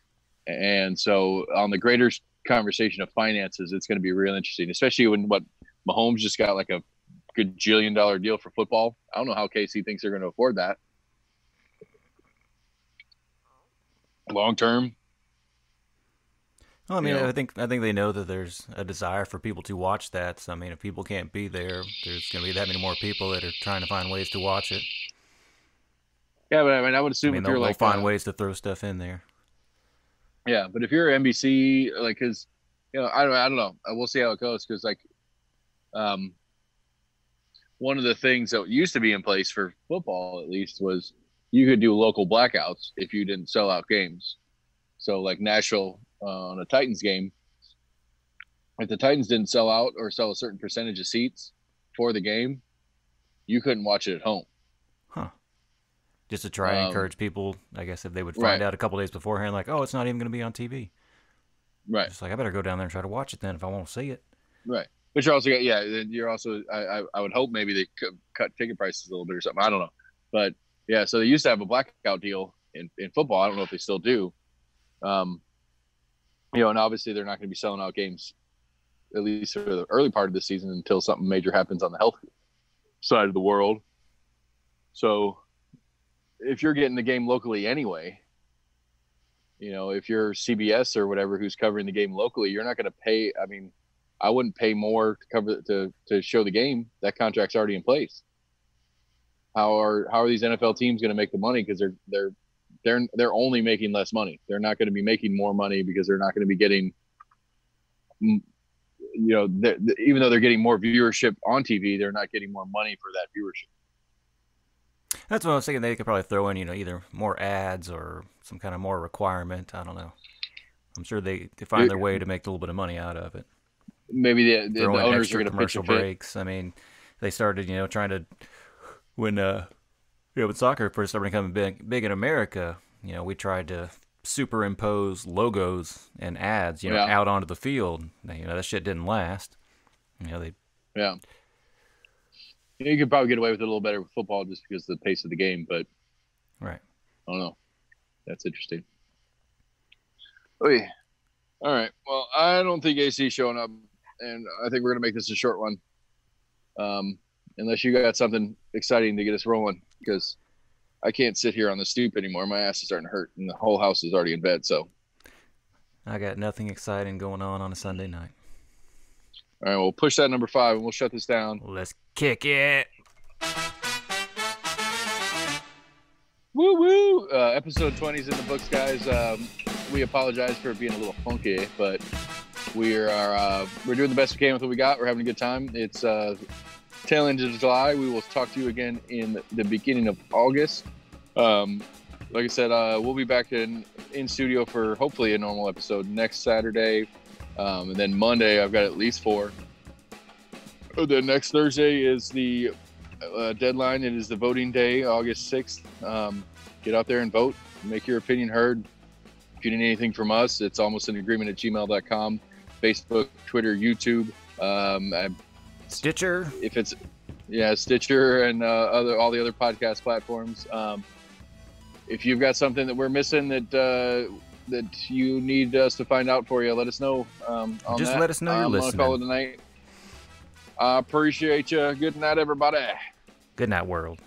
And so on the greater conversation of finances, it's going to be real interesting, especially when Mahomes just got like a gajillion-dollar deal for football. I don't know how KC thinks they're going to afford that long term. Well, I mean, I think they know that there's a desire for people to watch that. So, I mean, if people can't be there, there's going to be that many more people that are trying to find ways to watch it. Yeah, but I mean, I would assume they'll find ways to throw stuff in there. Yeah, but if you're NBC, like, because I don't know, we'll see how it goes. Because one of the things that used to be in place for football, at least, was you could do local blackouts if you didn't sell out games. So, like Nashville on a Titans game, if the Titans didn't sell out or sell a certain percentage of seats for the game, you couldn't watch it at home. Huh. Just to try and encourage people, I guess, if they would find out a couple days beforehand, like, oh, it's not even going to be on TV. Right. Just like, I better go down there and try to watch it then if I won't see it. Right. But you're also, you're also, I would hope maybe they could cut ticket prices a little bit or something. I don't know. But, yeah, so they used to have a blackout deal in football. I don't know if they still do. And obviously they're not going to be selling out games, at least for the early part of the season, until something major happens on the health side of the world. So if you're getting the game locally anyway, if you're CBS or whatever who's covering the game locally, you're not going to pay. I mean, I wouldn't pay more to cover to show the game. That contract's already in place. How are these NFL teams going to make the money? Because they're only making less money. They're not going to be making more money because they're not going to be getting, even though they're getting more viewership on TV, they're not getting more money for that viewership. That's what I was thinking. They could probably throw in, either more ads or some kind of more requirement. I don't know. I'm sure they find their way to make a little bit of money out of it. Maybe the owners are going to commercial breaks. I mean, they started, trying to when soccer first started becoming big in America. We tried to superimpose logos and ads, out onto the field. That shit didn't last. Yeah. You could probably get away with it a little better with football just because of the pace of the game, but right. I don't know. That's interesting. Okay. All right. Well, I don't think AC is showing up, and I think we're going to make this a short one. Unless you got something exciting to get us rolling, because I can't sit here on the stoop anymore. My ass is starting to hurt, and the whole house is already in bed. So I got nothing exciting going on a Sunday night. All right, we'll push that number 5, and we'll shut this down. Let's kick it. Woo woo! Episode 20 is in the books, guys. We apologize for being a little funky, but we're doing the best we can with what we got. We're having a good time. It's tail end of July. We will talk to you again in the beginning of August. Like I said, we'll be back in studio for hopefully a normal episode next Saturday. And then Monday, I've got at least 4. The next Thursday is the deadline. It is the voting day, August 6th. Get out there and vote. Make your opinion heard. If you need anything from us, it's almostinagreement@gmail.com. Facebook, Twitter, YouTube. Stitcher. If it's Stitcher and all the other podcast platforms. If you've got something that we're missing that you need us to find out for you, let us know. Just let us know you're listening. I'm gonna call it a night. I appreciate you. Good night, everybody. Good night, world.